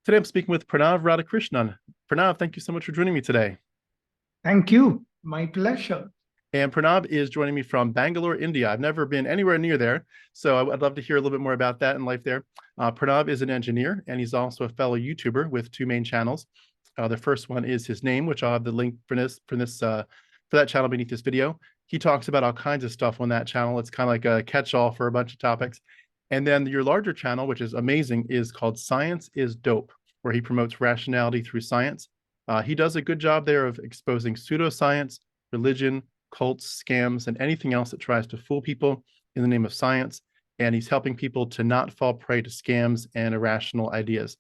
Today I'm speaking with Pranav Radhakrishnan. Pranav, thank you so much for joining me today. Thank you. My pleasure. And Pranav is joining me from Bangalore, India. I've never been anywhere near there, so I'd love to hear a little bit more about that and life there. Pranav is an engineer, and he's also a fellow YouTuber with two main channels. The first one is his name, which I'll have the link for that channel beneath this video. He talks about all kinds of stuff on that channel. It's kind of like a catch-all for a bunch of topics. And then your larger channel, which is amazing, is called Science is Dope, where he promotes rationality through science. He does a good job there of exposing pseudoscience, religion, cults, scams, and anything else that tries to fool people in the name of science. And he's helping people to not fall prey to scams and irrational ideas.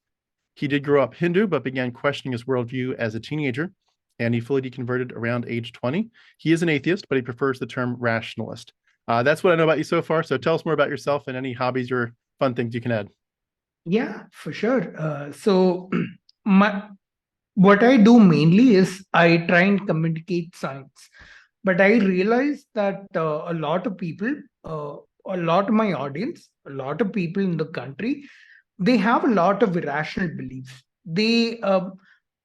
He did grow up Hindu, but began questioning his worldview as a teenager, and he fully deconverted around age 20. He is an atheist, but he prefers the term rationalist. That's what I know about you so far. So tell us more about yourself and any hobbies or fun things you can add. Yeah, for sure. My what I do mainly is I try and communicate science, but I realize that a lot of people, a lot of my audience, a lot of people in the country, they have a lot of irrational beliefs.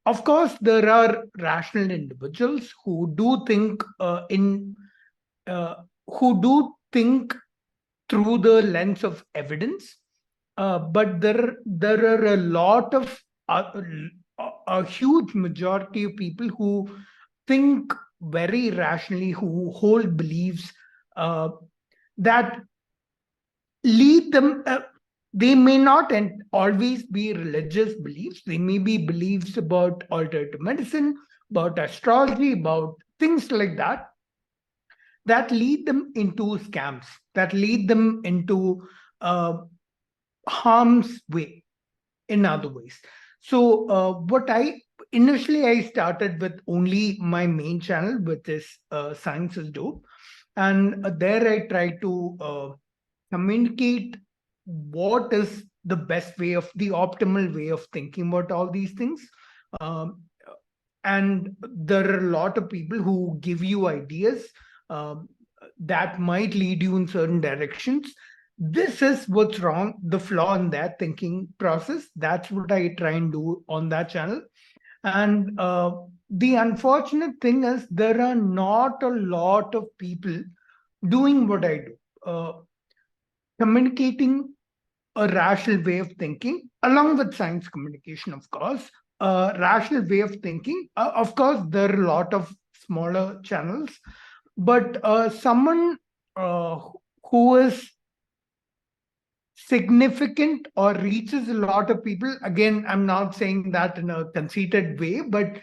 Of course, there are rational individuals who do think uh, who do think through the lens of evidence. But there are a lot of a huge majority of people who think very rationally, who hold beliefs uh, that lead them. They may not and always be religious beliefs. They may be beliefs about alternative medicine, about astrology, about things like that, that lead them into scams, that lead them into uh, harm's way in other ways. So what I initially I started with only my main channel, which is Science is Dope, and there I try to communicate what is the best way of the optimal way of thinking about all these things. Um, and there are a lot of people who give you ideas um, that might lead you in certain directions. This is what's wrong, the flaw in that thinking process. That's what I try and do on that channel. And the unfortunate thing is there are not a lot of people doing what I do, communicating a rational way of thinking along with science communication, of course. A rational way of thinking, of course there are a lot of smaller channels, but someone uh, who is significant or reaches a lot of people, again, I'm not saying that in a conceited way, but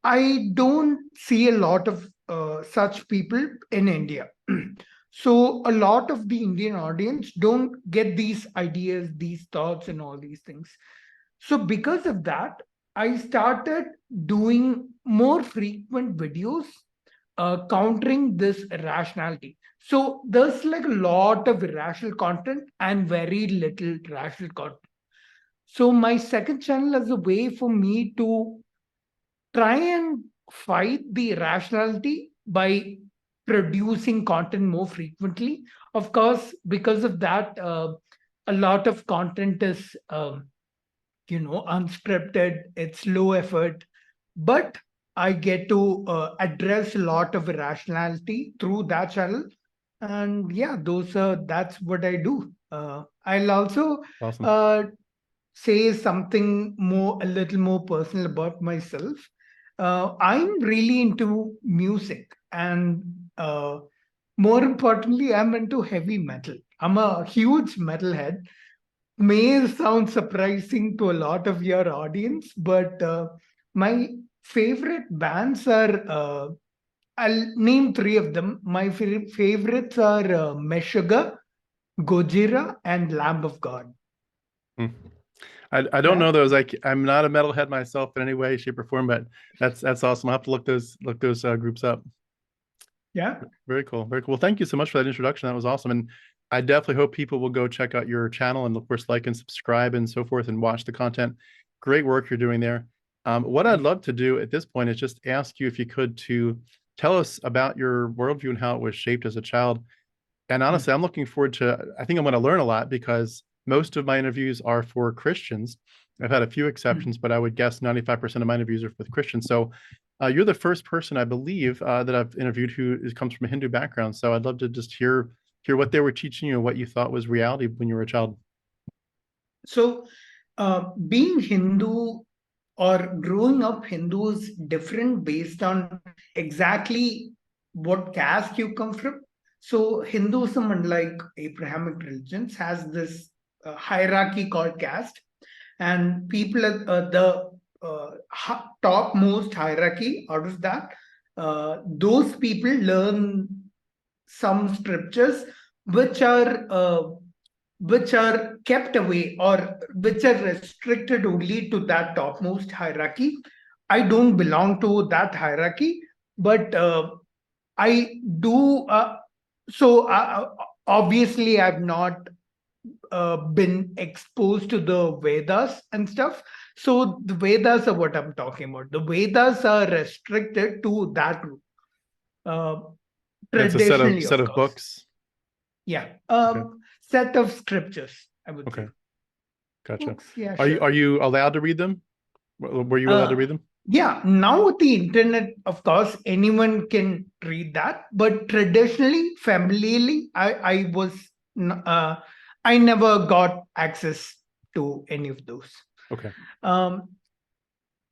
I don't see a lot of such people in India. So a lot of the Indian audience don't get these ideas, these thoughts, and all these things. So because of that, I started doing more frequent videos countering this irrationality. So there's like a lot of irrational content and very little rational content. So my second channel is a way for me to try and fight the irrationality by producing content more frequently. Of course, because of that, a lot of content is, unscripted, it's low effort, but I get to address a lot of irrationality through that channel. And yeah, that's what I do. I'll also Awesome. uh, say something more, a little more personal about myself. I'm really into music, and more importantly, I'm into heavy metal. I'm a huge metalhead. May sound surprising to a lot of your audience, but my favorite bands are, I'll name three of them. My favorites are Meshuggah, Gojira, and Lamb of God. Hmm. I don't Yeah. know those. I'm not a metalhead myself in any way, shape, or form, but that's awesome. I'll have to look those groups up. Yeah. Very cool. Very cool. Well, thank you so much for that introduction. That was awesome. And I definitely hope people will go check out your channel and of course like and subscribe and so forth and watch the content. Great work you're doing there. What I'd Thank love to do at this point is just ask you if you could to tell us about your worldview and how it was shaped as a child. And you. honestly, I'm looking forward to, I think I'm going to learn a lot because most of my interviews are for Christians. I've had a few exceptions, but I would guess 95% of my interviews are with Christians. So you're the first person, I believe, that I've interviewed who comes from a Hindu background. So I'd love to just hear what they were teaching you and what you thought was reality when you were a child. So, being Hindu or growing up Hindu is different based on exactly what caste you come from. So, Hinduism, unlike Abrahamic religions, has this hierarchy called caste, and people at the topmost hierarchy out of that, those people learn some scriptures which are kept away or which are restricted only to that topmost hierarchy. I don't belong to that hierarchy, but I do. So obviously, I've not been exposed to the Vedas and stuff. So the Vedas are what I'm talking about. The Vedas are restricted to that group. It's a Traditionally, set of of course. books. Yeah. Okay. Set of scriptures, I would Okay. say. Gotcha. Books, yeah, Are sure. you allowed to read them? Were you allowed to read them? Yeah, now with the internet, of course, anyone can read that. But traditionally, familiarly, I never got access to any of those. Okay.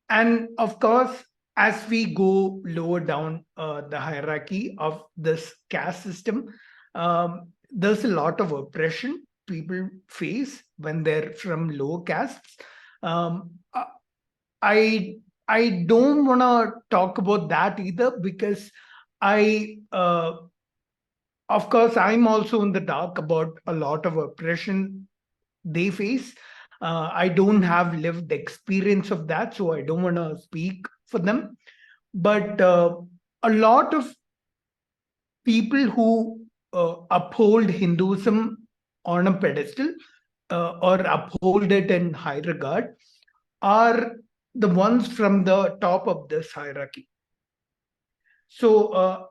And of course, as we go lower down the hierarchy of this caste system, there's a lot of oppression people face when they're from low castes. Um, I I don't want to talk about that either because of course, I'm also in the dark about a lot of oppression they face. I don't have lived experience of that, so I don't want to speak for them. But a lot of people who uphold Hinduism on a pedestal or uphold it in high regard are the ones from the top of this hierarchy. So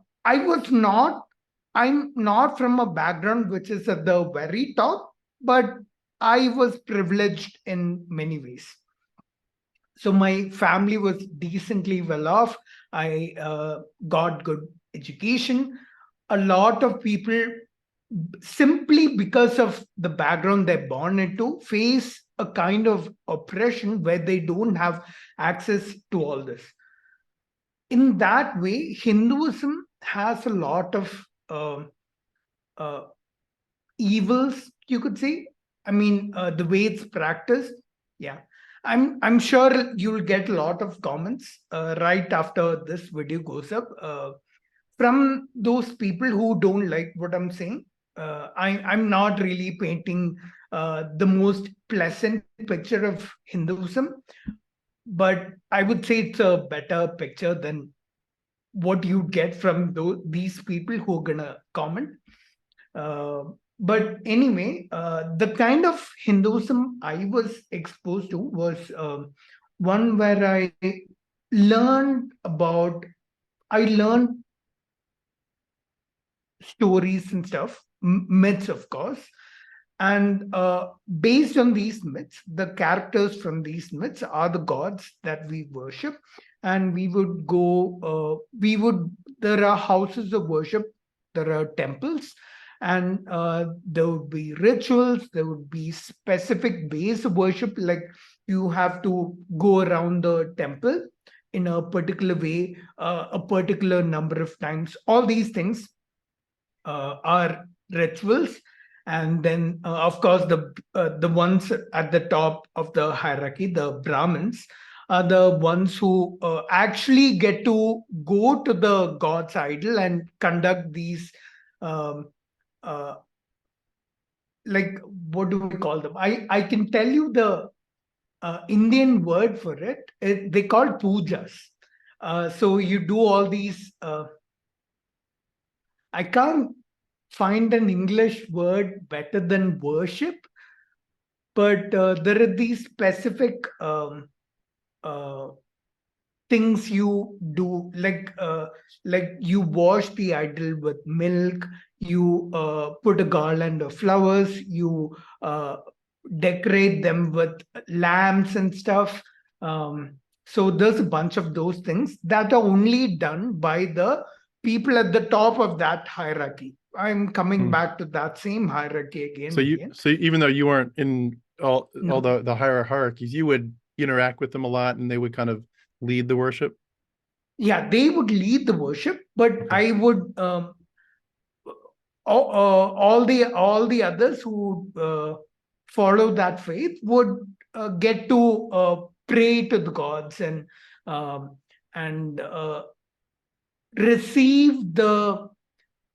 I'm not from a background which is at the very top, but I was privileged in many ways. So my family was decently well off. I got good education. A lot of people, simply because of the background they're born into, face a kind of oppression where they don't have access to all this. In that way, Hinduism has a lot of uh, evils, you could say. I mean, the way it's practiced. Yeah, I'm sure you'll get a lot of comments right after this video goes up from those people who don't like what I'm saying. I'm not really painting the most pleasant picture of Hinduism, but I would say it's a better picture than what you get from these people who are gonna comment. Uh, but anyway, the kind of Hinduism I was exposed to was one where learned about, I learned stories and stuff, myths, of course. And based on these myths, the characters from these myths are the gods that we worship. And there are houses of worship, there are temples, and there would be rituals, there would be specific ways of worship, like you have to go around the temple in a particular way, a particular number of times. All these things are rituals. And then of course the ones at the top of the hierarchy, the Brahmins, are the ones who actually get to go to the god's idol and conduct these um, uh, like, what do we call them? I can tell you the Indian word for they call pujas. So you do all these I can't find an English word better than worship, but there are these specific uh, things you do, like you wash the idol with milk, you put a garland of flowers, you decorate them with lamps and stuff. So there's a bunch of those things that are only done by the people at the top of that hierarchy. I'm coming back to that same hierarchy again So and again. so even though you weren't in all No. the higher hierarchies, you would interact with them a lot, and they would kind of lead the worship. Yeah, they would lead the worship, but I would all the others who follow that faith would get to pray to the gods um, and receive the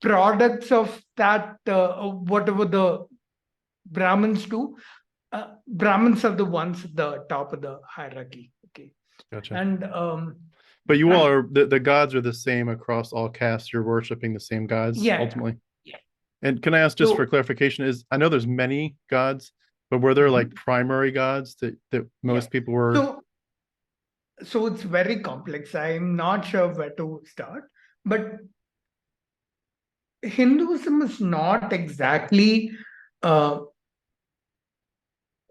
products of that whatever the Brahmins do. Brahmins are the ones at the top of the hierarchy. Okay, Gotcha. and but you all are the gods are the same across all castes. You're worshiping the same gods ultimately. Yeah. And can I ask, just for clarification, is I know there's many gods, but were there like primary gods that most people were? So it's very complex. I'm not sure where to start, but Hinduism is not exactly uh,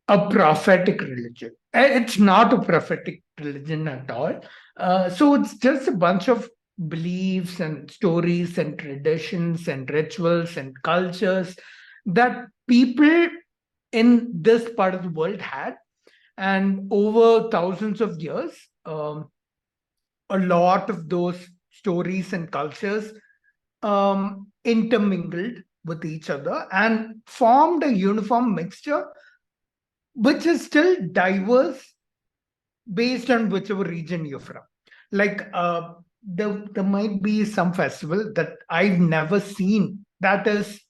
a prophetic religion. It's not a prophetic religion at all. So it's just a bunch of beliefs and stories and traditions and rituals and cultures that people in this part of the world had. And over thousands of years, a lot of those stories and cultures intermingled with each other and formed a uniform mixture, which is still diverse based on whichever region you're from. Like there might be some festival that I've never seen that is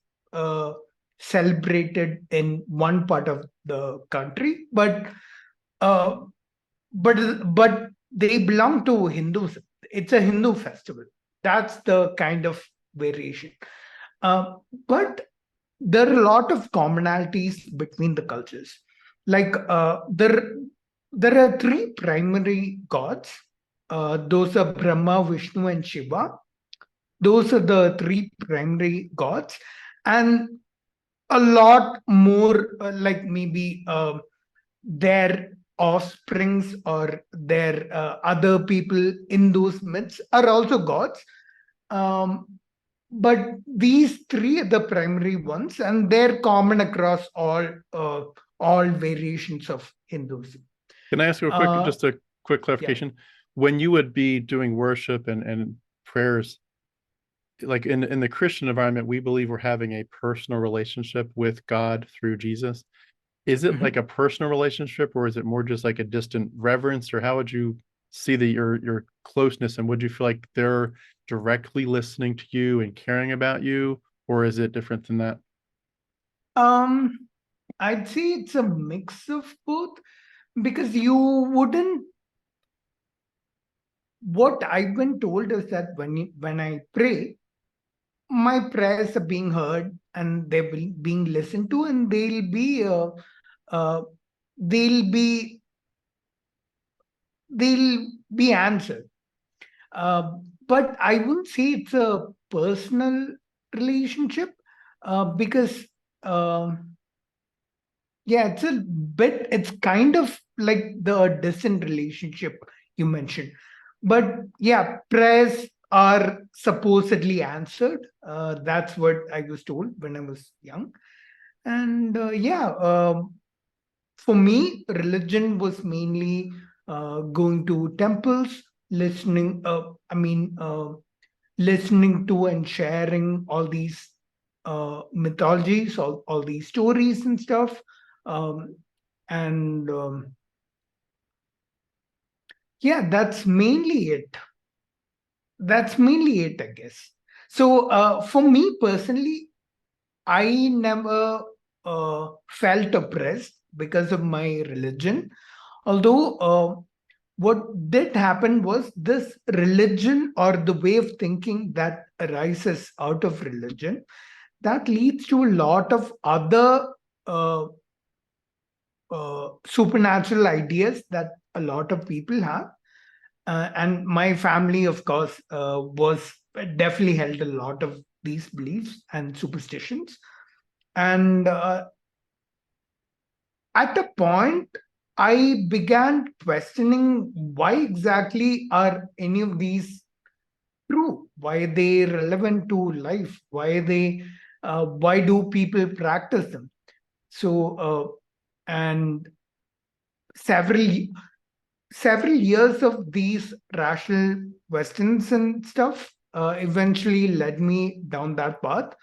celebrated in one part of the country, uh, but they belong to Hinduism. It's a Hindu festival. That's the kind of variation. But there are a lot of commonalities between the cultures. Like there are three primary gods. Those are Brahma, Vishnu, and Shiva. Those are the three primary gods, and a lot more like maybe their offsprings or their other people in those myths are also gods. But these three are the primary ones, and they're common across all variations of Hinduism. Can I ask you just a quick clarification? When you would be doing worship and prayers, like in the Christian environment, we believe we're having a personal relationship with God through Jesus. Is it like a personal relationship, or is it more just like a distant reverence, or how would you see your closeness, and would you feel like they're directly listening to you and caring about you, or is it different than that? I'd say it's a mix of both, because you wouldn't. What I've been told is that when I pray, my prayers are being heard and they're being listened to, and they'll be they'll be answered. But I wouldn't say it's a personal relationship, because it's kind of like the distant relationship you mentioned. But yeah, prayers are supposedly answered. That's what I was told when I was young. And for me, religion was mainly going to temples, listening. Listening to and sharing all these mythologies, all these stories and stuff. And that's mainly it. I guess. So for me personally, I never felt oppressed because of my religion. Although what did happen was this religion, or the way of thinking that arises out of religion, that leads to a lot of other supernatural ideas that a lot of people have. And my family, of course, was definitely held a lot of these beliefs and superstitions. And at a point, I began questioning why exactly are any of these true? Why are they relevant to life? Why do people practice them? And several several years of these rational questions and stuff eventually led me down that path.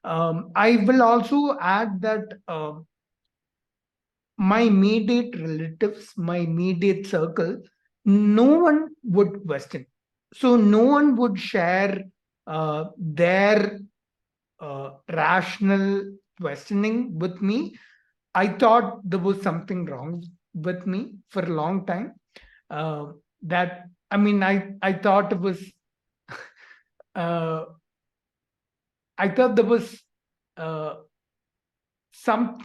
I will also add that my immediate relatives, my immediate circle, no one would question. So no one would share their rational questioning with me. I thought there was something wrong with me for a long time. That I mean, I thought it was. Uh, I thought there was uh, some.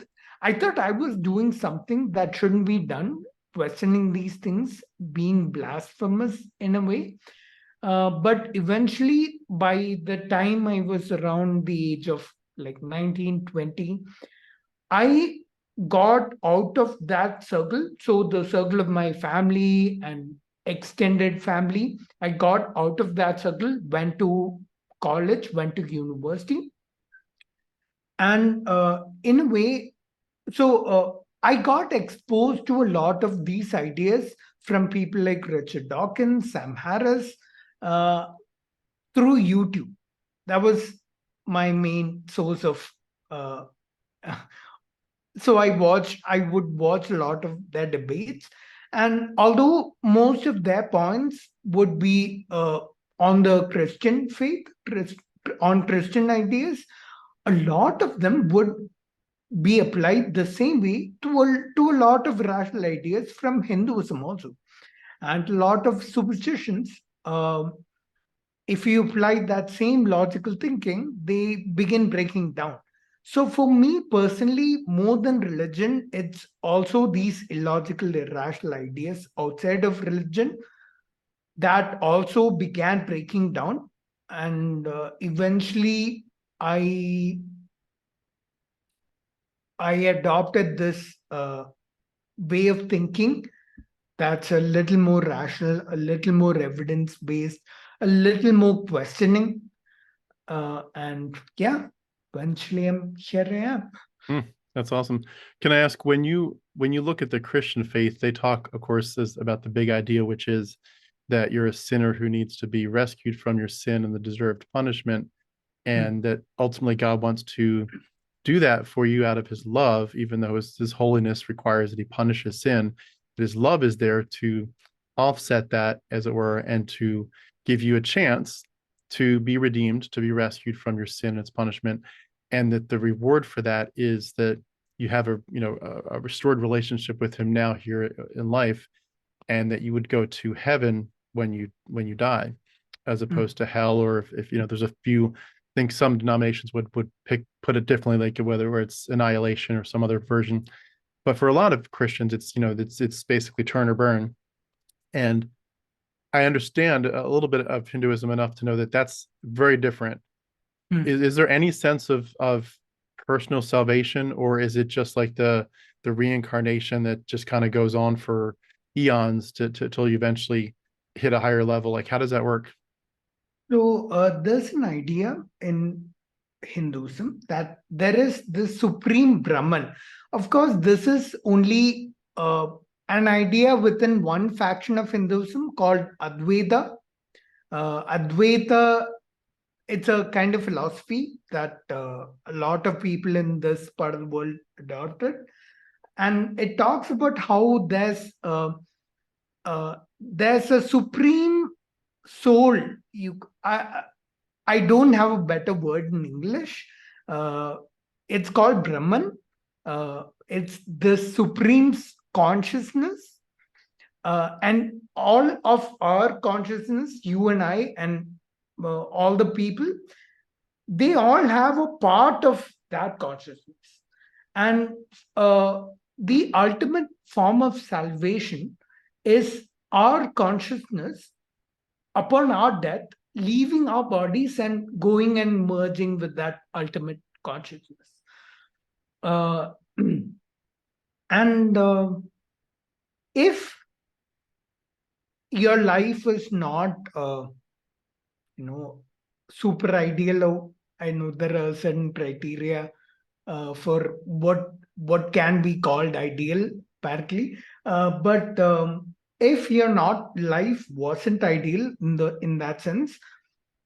I thought I was doing something that shouldn't be done. Questioning these things, being blasphemous in a way. But eventually, by the time I was around the age of like 19, 20, I got out of that circle. So the circle of my family and extended family, I got out of that circle, went to college, went to university. And in a way, I got exposed to a lot of these ideas from people like Richard Dawkins, Sam Harris, uh, through YouTube. That was my main source of. Uh, so I would watch a lot of their debates, and although most of their points would be on the Christian faith, on Christian ideas, a lot of them would be applied the same way to a lot of rational ideas from Hinduism also, and a lot of superstitions. If you apply that same logical thinking, they begin breaking down. So, for me personally, more than religion, it's also these illogical, irrational ideas outside of religion that also began breaking down. And eventually, I I adopted this way of thinking that's a little more rational, a little more evidence based, a little more questioning. And yeah, eventually here I am. That's awesome. Can I ask, when you look at the Christian faith, they talk, of course, about the big idea, which is that you're a sinner who needs to be rescued from your sin and the deserved punishment, and that ultimately God wants to do that for you out of his love, even though his holiness requires that he punishes sin. But his love is there to offset that, as it were, and to give you a chance to be redeemed, to be rescued from your sin and its punishment. And that the reward for that is that you have a restored relationship with him now here in life, and that you would go to heaven when you die, as opposed to hell. Or if there's a few, I think some denominations would put it differently, like whether it's annihilation or some other version. But for a lot of Christians, it's basically turn or burn. And I understand a little bit of Hinduism enough to know that that's very different. Is there any sense of personal salvation, or is it just like the reincarnation that just kind of goes on for eons till you eventually hit a higher level? Like, how does that work? So there's an idea in Hinduism that there is this supreme Brahman. Of course, this is only an idea within one faction of Hinduism called Advaita. Advaita, it's a kind of philosophy that a lot of people in this part of the world adopted, and it talks about how there's a supreme soul. I don't have a better word in English. It's called Brahman. It's the supreme consciousness, and all of our consciousness, you and I, and all the people, they all have a part of that consciousness. And the ultimate form of salvation is our consciousness upon our death, leaving our bodies and going and merging with that ultimate consciousness. Uh, And if your life is not, you know, super ideal, I know there are certain criteria for what can be called ideal, apparently. But if your not life wasn't ideal in that sense,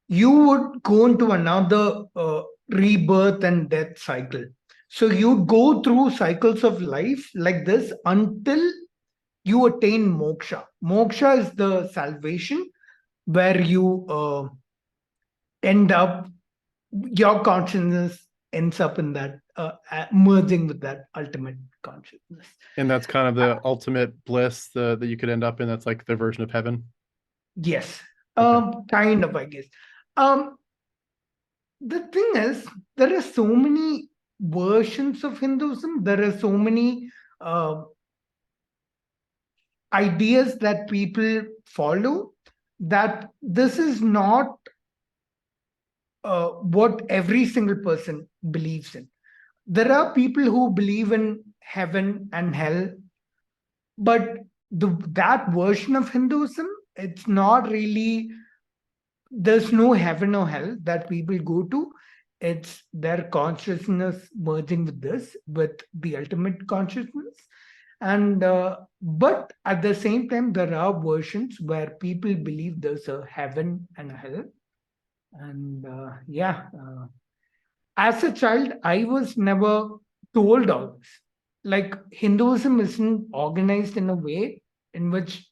you would go into another rebirth and death cycle. So you go through cycles of life like this until you attain moksha. Moksha is the salvation where you end up, your consciousness ends up in that, merging with that ultimate consciousness. And that's kind of the ultimate bliss that you could end up in. That's like their version of heaven. Yes, Okay. kind of, I guess. Um, the thing is, there are so many versions of Hinduism. There are so many uh, ideas that people follow, that this is not what every single person believes in. There are people who believe in heaven and hell, but that version of Hinduism, it's not really, there's no heaven or hell that people go to. It's their consciousness merging with this, with the ultimate consciousness. And but at the same time, there are versions where people believe there's a heaven and a hell. And as a child, I was never told all this. Like, Hinduism isn't organized in a way in which,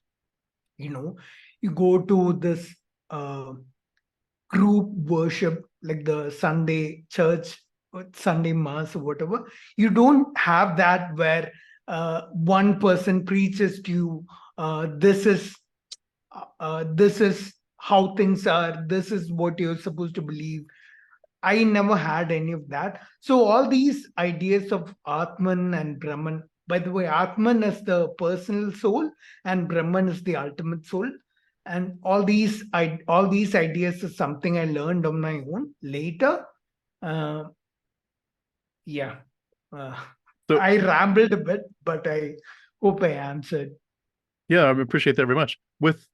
you know, you go to this group worship, like the Sunday church or Sunday mass or whatever. You don't have that where one person preaches to you, this is how things are, this is what you're supposed to believe. I never had any of that. So all these ideas of Atman and Brahman, by the way, Atman is the personal soul and Brahman is the ultimate soul. And all these ideas is something I learned on my own later. Uh, yeah. Uh, So I rambled a bit, but I hope I answered. yeah, I appreciate that very much. With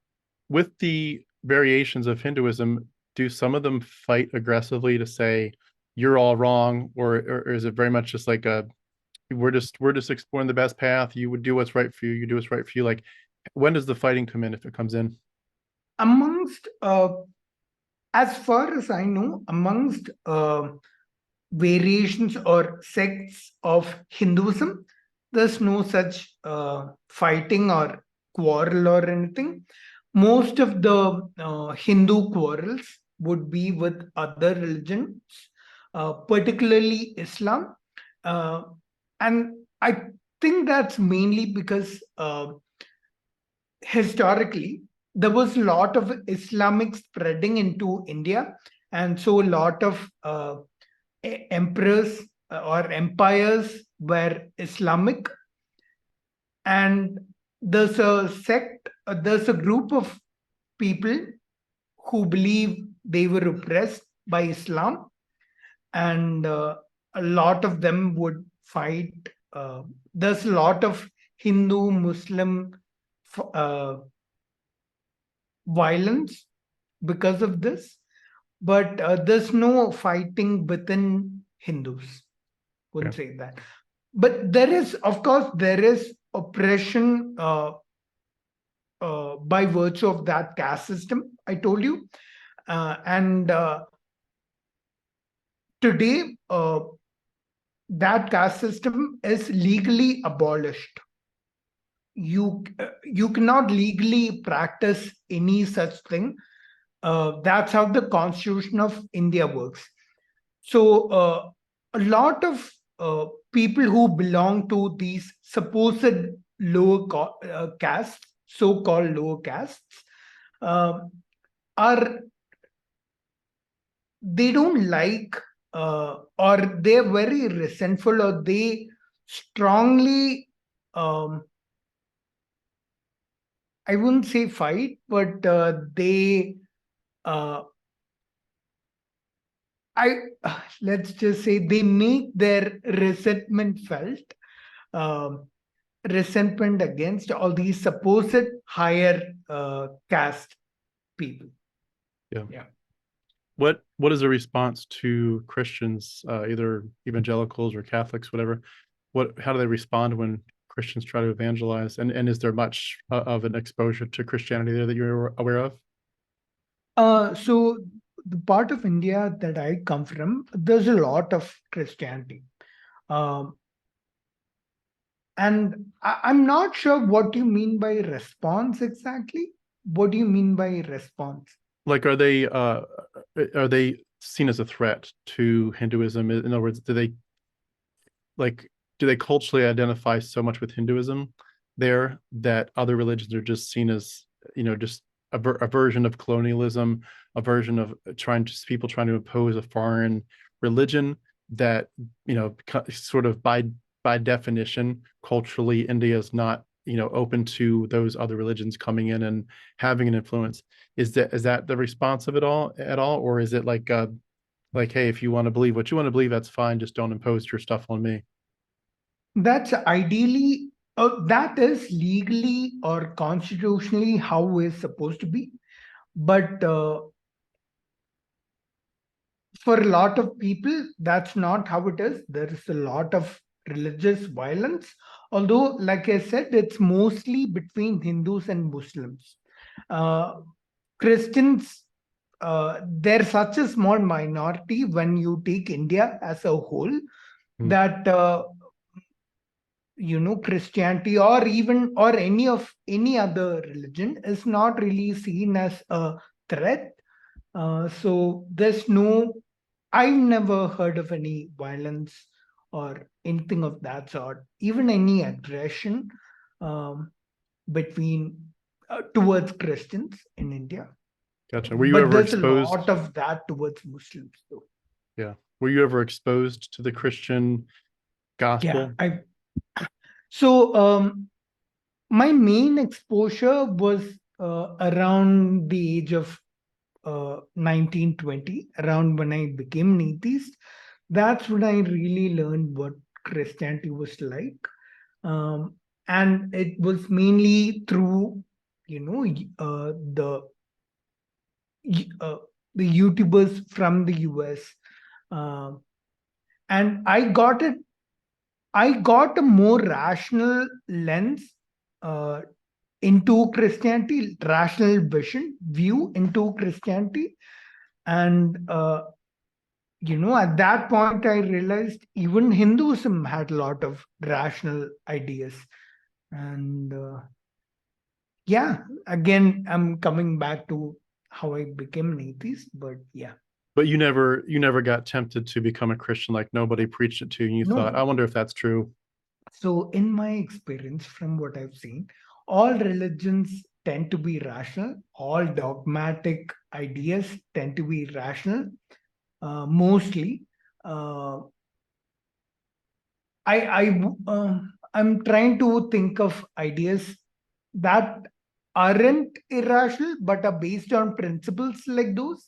the variations of Hinduism, do some of them fight aggressively to say you're all wrong, or is it very much just like a we're just exploring the best path. You would do what's right for you. You do what's right for you. Like, when does the fighting come in if it comes in? Amongst, as far as I know, amongst variations or sects of Hinduism, there's no such fighting or quarrel or anything. Most of the Hindu quarrels would be with other religions, particularly Islam. Uh, and I think that's mainly because historically there was a lot of Islamic spreading into India. And so a lot of emperors or empires were Islamic. And there's a group of people who believe they were oppressed by Islam, and a lot of them would fight. There's a lot of Hindu Muslim uh, violence because of this, but there's no fighting within Hindus. Wouldn't Okay. say that. But there is, of course, there is oppression by virtue of that caste system I told you. And today, that caste system is legally abolished. You cannot legally practice any such thing. That's how the Constitution of India works. So a lot of people who belong to these supposed castes, so-called lower castes, uh, are, they don't like, or they're very resentful, or they strongly, um, I wouldn't say fight, but they uh, I let's just say they make their resentment felt. Um, resentment against all these supposed higher caste people. Yeah. What is the response to Christians, either evangelicals or Catholics, whatever? How do they respond when Christians try to evangelize? And is there much of an exposure to Christianity there that you're aware of? So the part of India that I come from, there's a lot of Christianity. And I'm not sure what you mean by response exactly. What do you mean by response? Like, are they seen as a threat to Hinduism? In other words, do they culturally identify so much with Hinduism there that other religions are just seen as, just a version of colonialism, a version of people trying to impose a foreign religion that, sort of by definition, culturally, India is not, open to those other religions coming in and having an influence. Is that the response of it all at all? Or is it like, hey, if you want to believe what you want to believe, that's fine. Just don't impose your stuff on me. That's ideally, that is legally or constitutionally how it's supposed to be. But for a lot of people, that's not how it is. There is a lot of religious violence. Although, like I said, it's mostly between Hindus and Muslims. Christians, they're such a small minority when you take India as a whole, that Christianity or any other religion is not really seen as a threat. So I've never heard of any violence or anything of that sort, even any aggression between towards Christians in India. Gotcha. Were you But ever there's exposed? a lot of that towards Muslims, though. Yeah. Were you ever exposed to the Christian gospel? Yeah. My main exposure was around the age of 1920, around when I became an atheist. That's when I really learned what Christianity was like. And it was mainly through, the YouTubers from the US. And I got a more rational lens into Christianity, rational view into Christianity. And, at that point, I realized even Hinduism had a lot of rational ideas. And again, I'm coming back to how I became an atheist, but yeah. But you never got tempted to become a Christian, like nobody preached it to you and you thought, I No. wonder if that's true. So, in my experience, from what I've seen, all religions tend to be rational. All dogmatic ideas tend to be rational. Mostly, I'm trying to think of ideas that aren't irrational but are based on principles like those.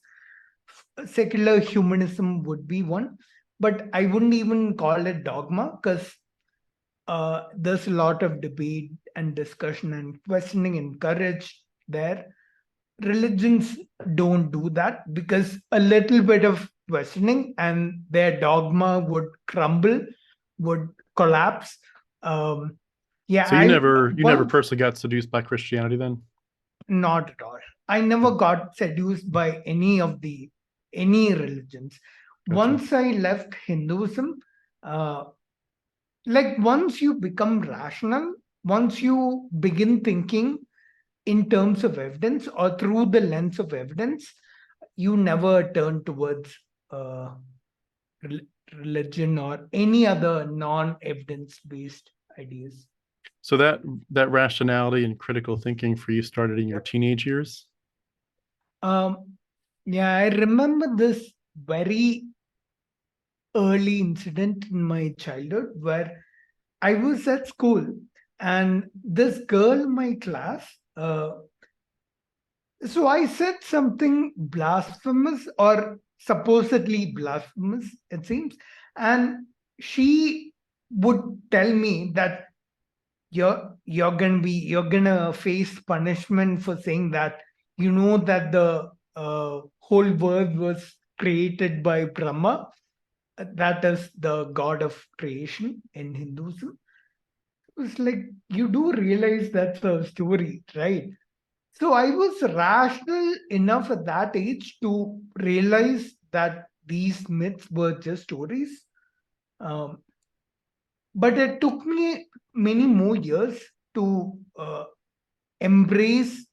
Secular humanism would be one, but I wouldn't even call it dogma, because there's a lot of debate and discussion and questioning and courage there. Religions don't do that, because a little bit of questioning and their dogma would crumble, would collapse. So you never personally got seduced by Christianity then? Not at all. I never got seduced by any religions. Gotcha. Once I left Hinduism, like once you become rational, once you begin thinking in terms of evidence or through the lens of evidence, you never turn towards religion or any other non-evidence based ideas. So that rationality and critical thinking for you started in your teenage years? Yeah, I remember this very early incident in my childhood where I was at school and this girl in my class, so I said something blasphemous or supposedly blasphemous, it seems, and she would tell me that you're gonna face punishment for saying that that the whole world was created by Brahma. That is the god of creation in Hinduism. It's like you do realize that's a story, right? So I was rational enough at that age to realize that these myths were just stories. Um, but it took me many more years to embrace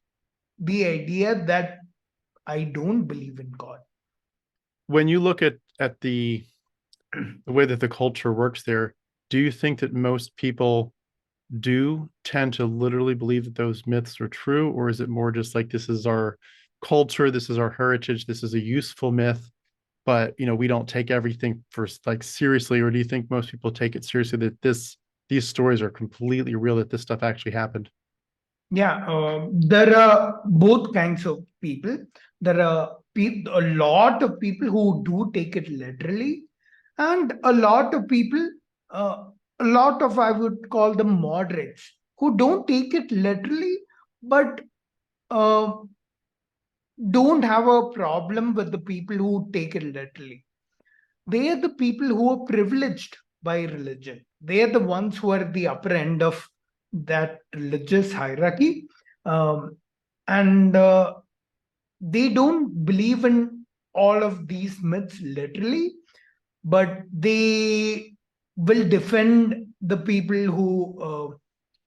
the idea that I don't believe in God. When you look at the way that the culture works there, do you think that most people do tend to literally believe that those myths are true, or is it more just like this is our culture, this is our heritage, this is a useful myth, but we don't take everything for like seriously? Or do you think most people take it seriously that these stories are completely real, that this stuff actually happened? Yeah, there are both kinds of people. There are a lot of people who do take it literally, and a lot of people, a lot of I would call them moderates, who don't take it literally, but uh, don't have a problem with the people who take it literally. They are the people who are privileged by religion. They are the ones who are at the upper end of that religious hierarchy. Um, and they don't believe in all of these myths literally, but they will defend the people who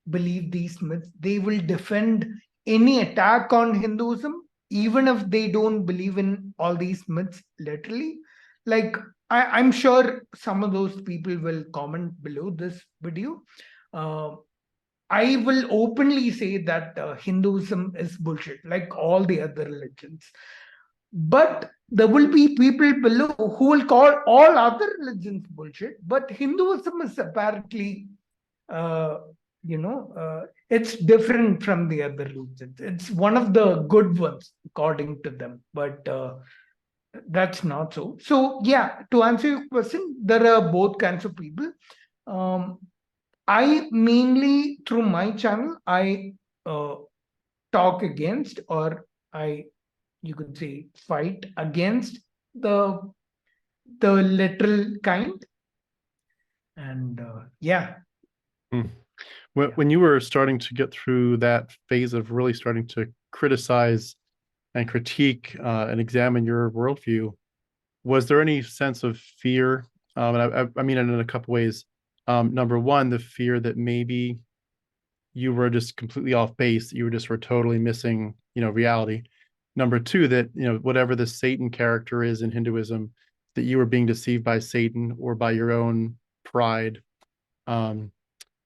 believe these myths. They will defend any attack on Hinduism, even if they don't believe in all these myths literally. Like, I'm sure some of those people will comment below this video. Uh, I will openly say that Hinduism is bullshit, like all the other religions. But there will be people below who will call all other religions bullshit. But Hinduism is apparently, uh, it's different from the other religions. It's one of the good ones, according to them. But that's not so. So, yeah, to answer your question, there are both kinds of people. Um, I mainly, through my channel, I uh, talk against, or I, you could say, fight against the literal kind. And yeah. Hmm. When you were starting to get through that phase of really starting to criticize and critique and examine your worldview, was there any sense of fear? And I mean it in a couple ways. Number one, the fear that maybe you were just completely off base, you were totally missing, reality. Number two, that whatever the Satan character is in Hinduism, that you were being deceived by Satan or by your own pride. Um,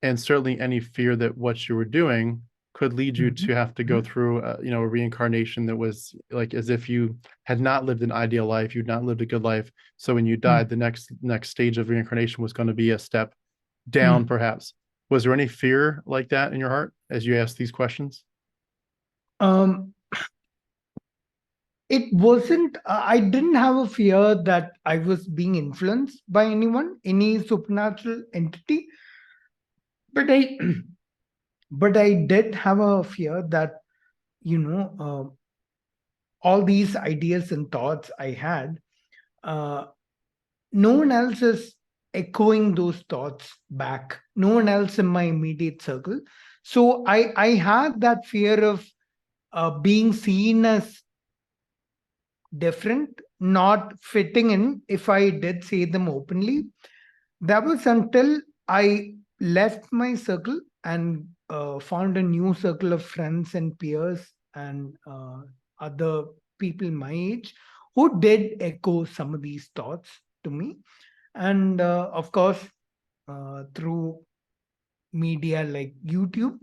and certainly any fear that what you were doing could lead you to have to go through a reincarnation that was like as if you had not lived an ideal life, you'd not lived a good life. So when you died, the next stage of reincarnation was going to be a step down, perhaps. Was there any fear like that in your heart as you asked these questions? Um, it wasn't, I didn't have a fear that I was being influenced by anyone, any supernatural entity. But I, but I did have a fear that, you know, all these ideas and thoughts I had, uh, no one else is echoing those thoughts back. No one else in my immediate circle. So I had that fear of being seen as different, not fitting in if I did say them openly. That was until I left my circle and found a new circle of friends and peers and other people my age who did echo some of these thoughts to me. And of course, through media like YouTube,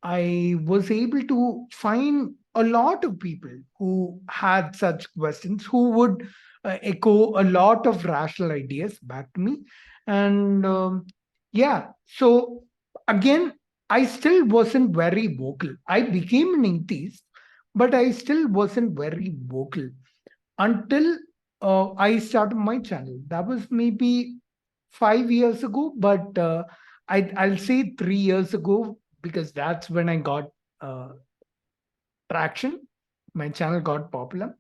I was able to find a lot of people who had such questions, who would echo a lot of rational ideas back to me. And yeah, so again, I still wasn't very vocal. I became an atheist, but I still wasn't very vocal until I started my channel. That was maybe 5 years ago, but I'll say 3 years ago, because that's when I got traction. My channel got popular.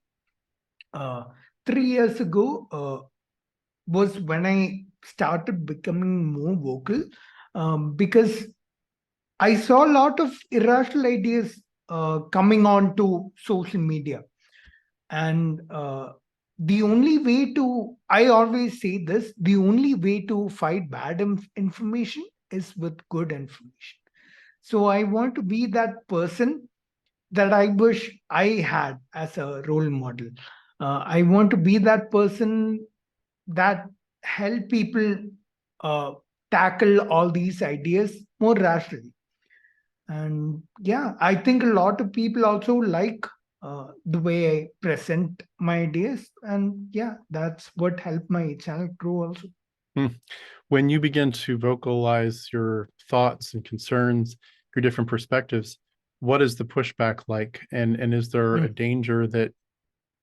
3 years ago was when I started becoming more vocal, because I saw a lot of irrational ideas coming on to social media. And the only way to, I always say this, the only way to fight bad information is with good information. So I want to be that person that I wish I had as a role model. I want to be that person that help people uh, tackle all these ideas more rationally. And yeah, I think a lot of people also like the way I present my ideas. And yeah, that's what helped my channel grow also. When you begin to vocalize your thoughts and concerns, your different perspectives, what is the pushback like? And is there a danger that,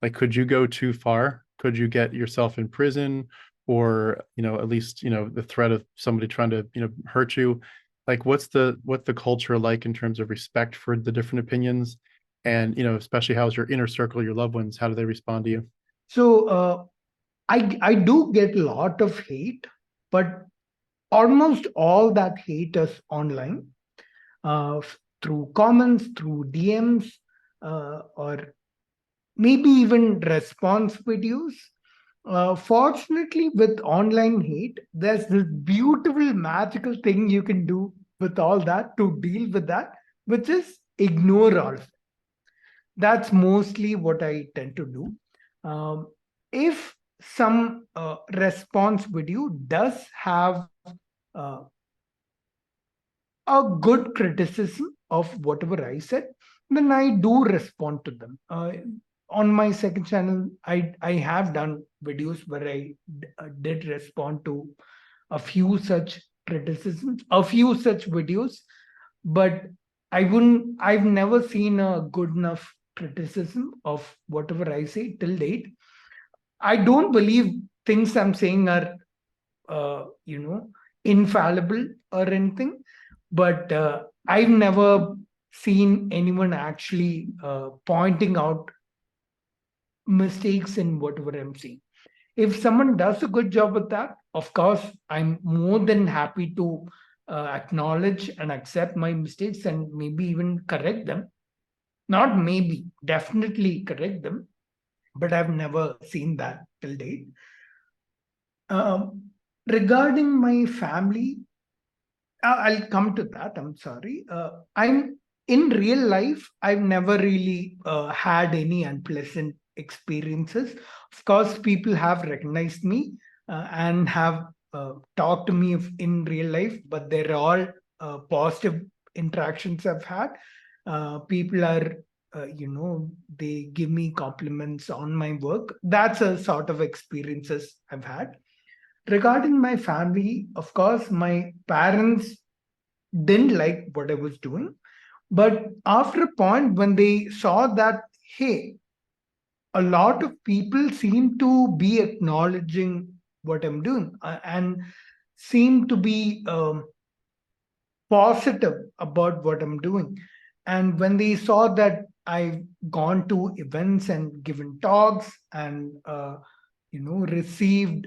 like, could you go too far? Could you get yourself in prison, or, at least, the threat of somebody trying to, hurt you? Like, what's the culture like in terms of respect for the different opinions? And, especially, how's your inner circle, your loved ones, how do they respond to you? So I do get a lot of hate, but almost all that hate is online, through comments, through DMs, or maybe even response videos. Fortunately, with online hate, there's this beautiful, magical thing you can do with all that to deal with that, which is ignore all. That's mostly what I tend to do. If some response video does have uh, a good criticism of whatever I said, then I do respond to them. On my second channel, I have done videos where I did respond to a few such criticisms, a few such videos, but I've never seen a good enough criticism of whatever I say till date. I don't believe things I'm saying are, infallible or anything, but I've never seen anyone actually pointing out mistakes in whatever I'm saying. If someone does a good job with that, of course, I'm more than happy to acknowledge and accept my mistakes and maybe even correct them. Not maybe, definitely correct them, but I've never seen that till date. Regarding my family, I'll come to that. I'm sorry. I'm in real life. I've never really had any unpleasant experiences. Of course, people have recognized me and have talked to me in real life, but they're all positive interactions I've had. People are, they give me compliments on my work. That's a sort of experiences I've had. Regarding my family, of course, my parents didn't like what I was doing. But after a point, when they saw that, hey, a lot of people seem to be acknowledging what I'm doing and seem to be positive about what I'm doing. And when they saw that I've gone to events and given talks and, received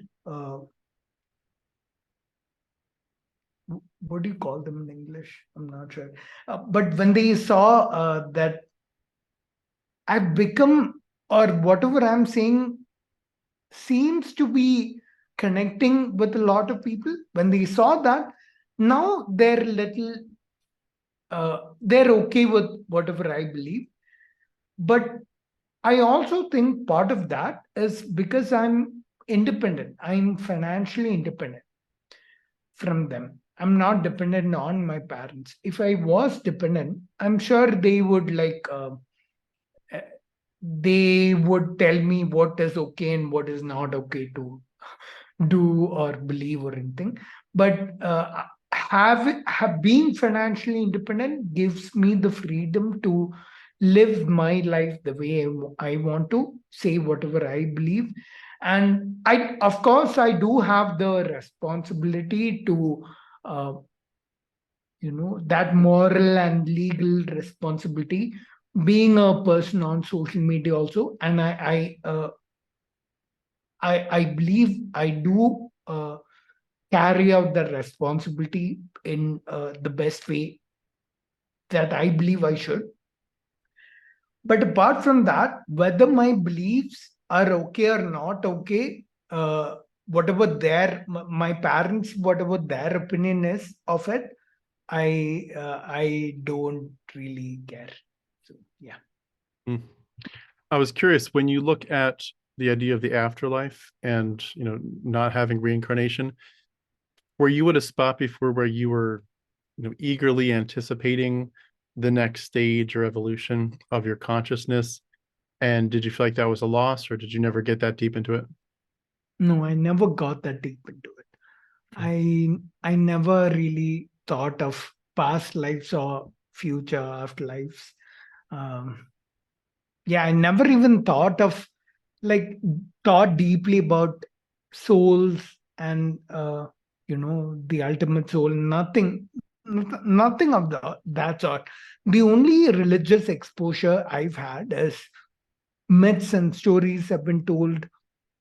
what do you call them in English? I'm not sure. But when they saw that I've become, or whatever I'm saying seems to be connecting with a lot of people, when they saw that, now they're okay with whatever I believe. But I also think part of that is because I'm independent. I'm financially independent from them. I'm not dependent on my parents. If I was dependent, I'm sure they would they would tell me what is okay and what is not okay to do or believe or anything. But have being financially independent gives me the freedom to live my life the way I want to, say whatever I believe. And I, of course, I do have the responsibility to that moral and legal responsibility, being a person on social media also. And I believe I do carry out the responsibility in the best way that I believe I should. But apart from that, whether my beliefs are okay or not okay, whatever my parents, whatever their opinion is of it, I don't really care. So yeah. Mm. I was curious, when you look at the idea of the afterlife and, not having reincarnation, were you at a spot before where you were, eagerly anticipating the next stage or evolution of your consciousness? And did you feel like that was a loss, or did you never get that deep into it? No, I never got that deep into it. I never really thought of past lives or future afterlives. Um, yeah, I never even like thought deeply about souls and the ultimate soul. Nothing of that sort. The only religious exposure I've had is myths and stories have been told,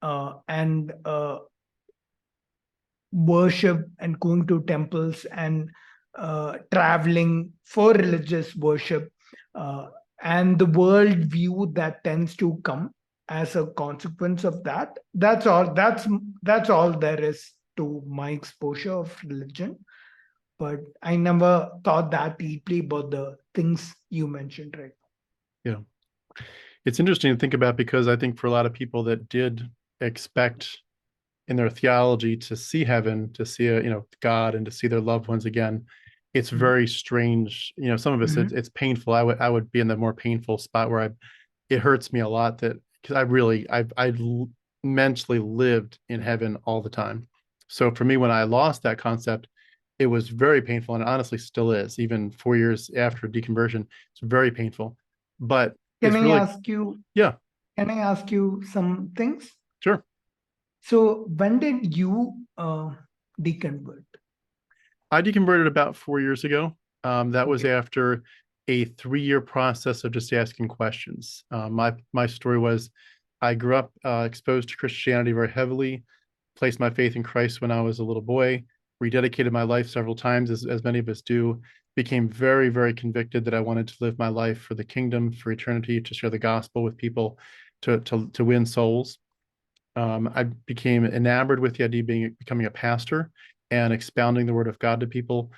and worship and going to temples and traveling for religious worship, uh, and the world view that tends to come as a consequence of that. That's all there is to my exposure of religion. But I never thought that deeply about the things you mentioned, right? Yeah. It's interesting to think about, because I think for a lot of people that did expect in their theology to see heaven, to see God, and to see their loved ones again, it's very strange. Some of us, Mm-hmm. it's painful. I would be in the more painful spot where it hurts me a lot, that because I mentally lived in heaven all the time. So for me, when I lost that concept, it was very painful, and it honestly still is, even 4 years after deconversion. It's very painful, but Can it's I really, ask you? yeah, Can I ask you some things? sure. So when did you deconvert? I deconverted about 4 years ago. That was Okay. after a 3-year process of just asking questions. My story was, I grew up exposed to Christianity very heavily, placed my faith in Christ when I was a little boy, rededicated my life several times, as many of us do, became very, very convicted that I wanted to live my life for the kingdom, for eternity, to share the gospel with people, to win souls. I became enamored with the idea of becoming a pastor and expounding the word of God to people.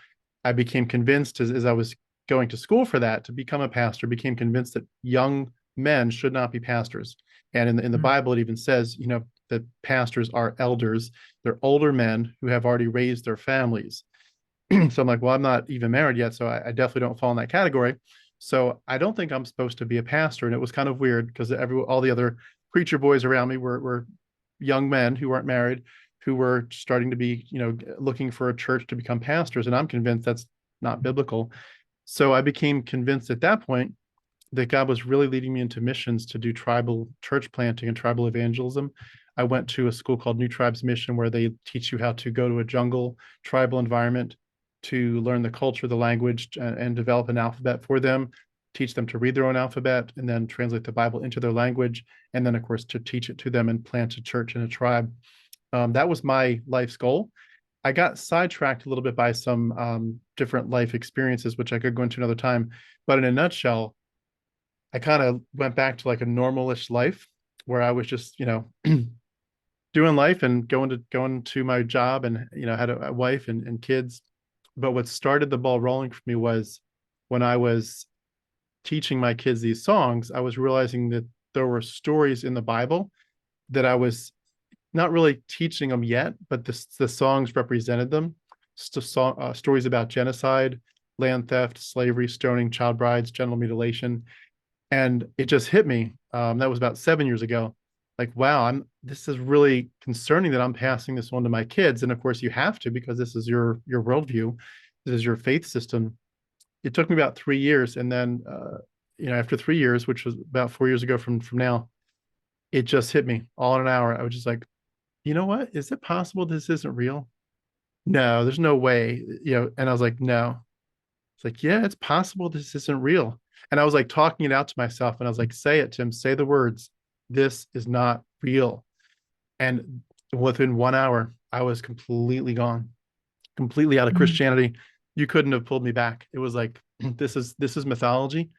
I became convinced, as I was going to school for that, to become a pastor, became convinced that young men should not be pastors. And in the Mm. Bible, it even says, that pastors are elders. They're older men who have already raised their families. So I'm like, well, I'm not even married yet, so I definitely don't fall in that category. So I don't think I'm supposed to be a pastor. And it was kind of weird, because all the other preacher boys around me were young men who weren't married, who were starting to be, looking for a church to become pastors. And I'm convinced that's not biblical. So I became convinced at that point that God was really leading me into missions, to do tribal church planting and tribal evangelism. I went to a school called New Tribes Mission, where they teach you how to go to a jungle tribal environment to learn the culture, the language, and develop an alphabet for them, teach them to read their own alphabet, and then translate the Bible into their language. And then, of course, to teach it to them and plant a church in a tribe. That was my life's goal. I got sidetracked a little bit by some different life experiences, which I could go into another time. But in a nutshell, I kind of went back to like a normalish life, where I was just, doing life and going to my job, and had a wife and kids. But what started the ball rolling for me was when I was teaching my kids these songs. I was realizing that there were stories in the Bible that I was not really teaching them yet, but the songs represented them. Stories about genocide, land theft, slavery, stoning, child brides, genital mutilation. And it just hit me. That was about 7 years ago. Like, wow, this is really concerning that I'm passing this on to my kids. And of course you have to, because this is your worldview. This is your faith system. It took me about 3 years. And then, after 3 years, which was about 4 years ago from now, it just hit me all in an hour. I was just like, you know what? Is it possible this isn't real? No, there's no way. And I was like, no. It's like, yeah, it's possible this isn't real. And I was like talking it out to myself, and I was like, say it, Tim, say the words. This is not real. And within 1 hour, I was completely gone, completely out of Mm, Christianity. You couldn't have pulled me back. It was like, this is mythology.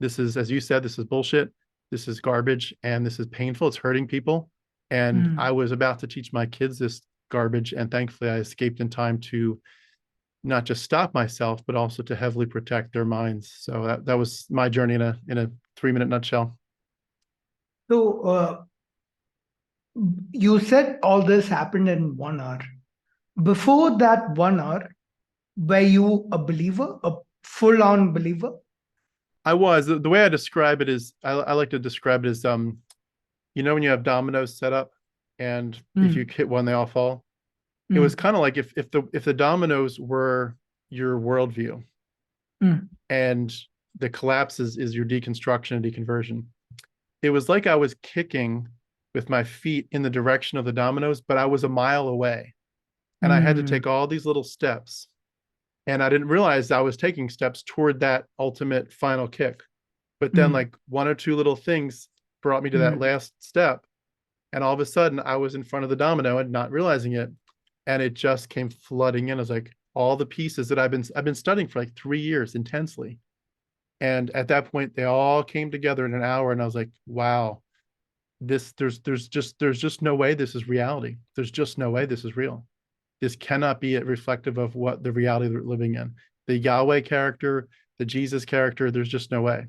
This is, as you said, this is bullshit. This is garbage, and this is painful. It's hurting people. And I mm. was about to teach my kids this garbage, and thankfully I escaped in time to not just stop myself, but also to heavily protect their minds. So that was my journey in a 3 minute nutshell. So, you said all this happened in 1 hour. Before that 1 hour, were you a believer, a full-on believer? I was the way I describe it is I like to describe it as when you have dominoes set up, and if you Mm, hit one, they all fall. It was mm, kind of like if the dominoes were your worldview, mm, and the collapse is your deconstruction and deconversion. It was like I was kicking with my feet in the direction of the dominoes, but I was a mile away, and I had to mm, take all these little steps, and I didn't realize I was taking steps toward that ultimate final kick. But then, mm, like, one or two little things brought me to that mm, last step, and all of a sudden I was in front of the domino and not realizing it, and it just came flooding in. I was like, all the pieces that I've been studying for like 3 years intensely, and at that point they all came together in an hour, and I was like, wow, there's just no way this is reality. There's just no way this is real. This cannot be reflective of what the reality we're living in. The Yahweh character, the Jesus character, there's just no way.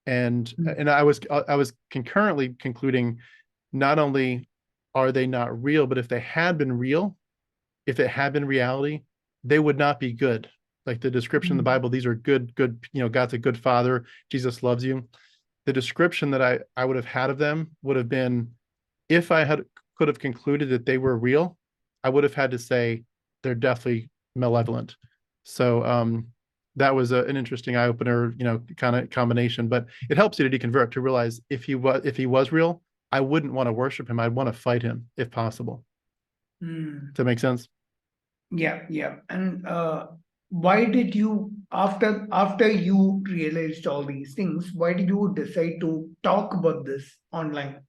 and mm, and I was concurrently concluding, not only are they not real, but if they had been real, if it had been reality, they would not be good. Like the description in the mm, Bible, these are good, God's a good father, Jesus loves you. The description that I would have had of them would have been, if I had could have concluded that they were real, I would have had to say they're definitely malevolent. So that was an interesting eye opener, kind of combination. But it helps you to deconvert, to realize if he was real, I wouldn't want to worship him. I'd want to fight him if possible. mm. Does that make sense? Yeah, yeah. And why did you, after you realized all these things, why did you decide to talk about this online?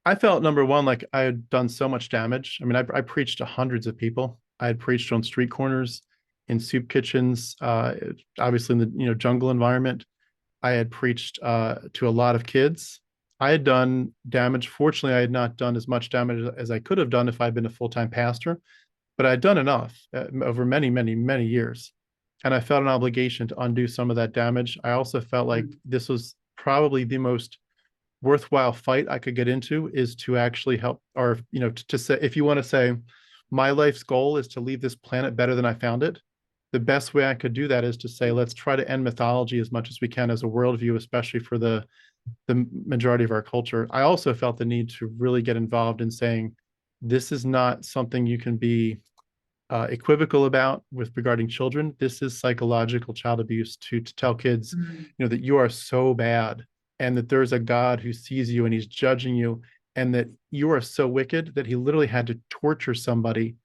I felt, number one, like I had done so much damage. I mean, I preached to hundreds of people. I had preached on street corners, in soup kitchens, obviously in the jungle environment. I had preached to a lot of kids. I had done damage. Fortunately, I had not done as much damage as I could have done if I'd been a full-time pastor, but I'd done enough over many, many, many years. And I felt an obligation to undo some of that damage. I also felt like Mm, this was probably the most worthwhile fight I could get into, is to actually help, or to say, if you want to say, my life's goal is to leave this planet better than I found it. The best way I could do that is to say, let's try to end mythology as much as we can as a worldview, especially for the majority of our culture. I also felt the need to really get involved in saying, this is not something you can be equivocal about with regarding children. This is psychological child abuse, to tell kids, mm, that you are so bad, and that there's a God who sees you and he's judging you, and that you are so wicked that he literally had to torture somebody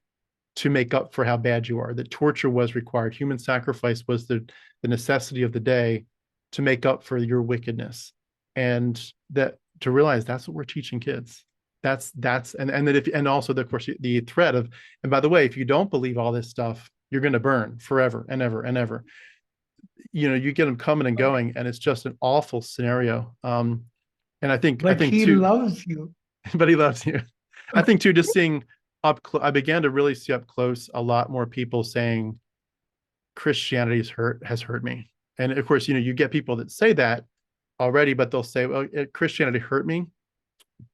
to make up for how bad you are. That torture was required. Human sacrifice was the necessity of the day to make up for your wickedness. And that, to realize that's what we're teaching kids. That's and that if, and also of course the threat of, and by the way, if you don't believe all this stuff, you're going to burn forever and ever and ever. You get them coming and but, going, and it's just an awful scenario. And I but think he too, loves you. but he loves you. I think too, just seeing I began to really see up close a lot more people saying Christianity has hurt me. And of course, you get people that say that already, but they'll say, well, Christianity hurt me,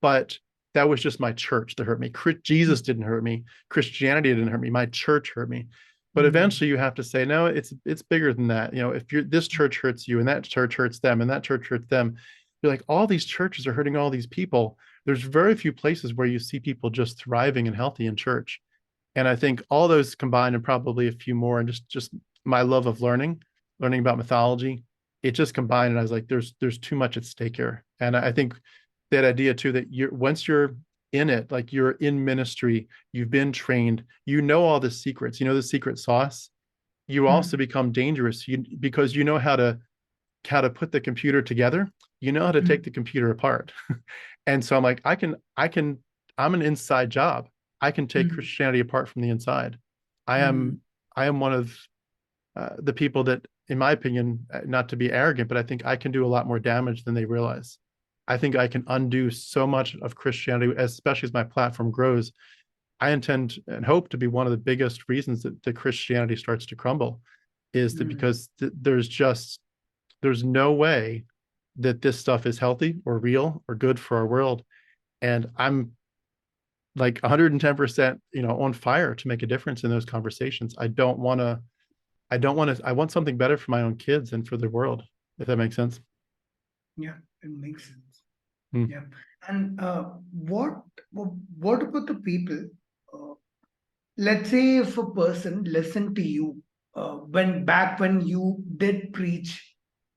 but that was just my church that hurt me. Jesus didn't hurt me. Christianity didn't hurt me. My church hurt me. But Mm, eventually you have to say, no, it's bigger than that. If this church hurts you, and that church hurts them, and that church hurts them, you're like, all these churches are hurting all these people. There's very few places where you see people just thriving and healthy in church. And I think all those combined, and probably a few more, and just my love of learning about mythology, it just combined. And I was like, there's too much at stake here. And I think that idea too, that once you're in it, like you're in ministry, you've been trained, all the secrets, the secret sauce. you also become dangerous because you know how to put the computer together. You know how to take the computer apart. And so I'm like, I'm an inside job. I can take Christianity apart from the inside. I am one of the people that, in my opinion, not to be arrogant, but I think I can do a lot more damage than they realize. I think I can undo so much of Christianity, especially as my platform grows. I intend and hope to be one of the biggest reasons that the Christianity starts to crumble, is that because there's no way that this stuff is healthy or real or good for our world. And I'm like 110%, on fire to make a difference in those conversations. I want something better for my own kids and for the world, if that makes sense. Yeah, it makes sense. Hmm. Yeah. And what about the people? Uh, let's say if a person listened to you when you did preach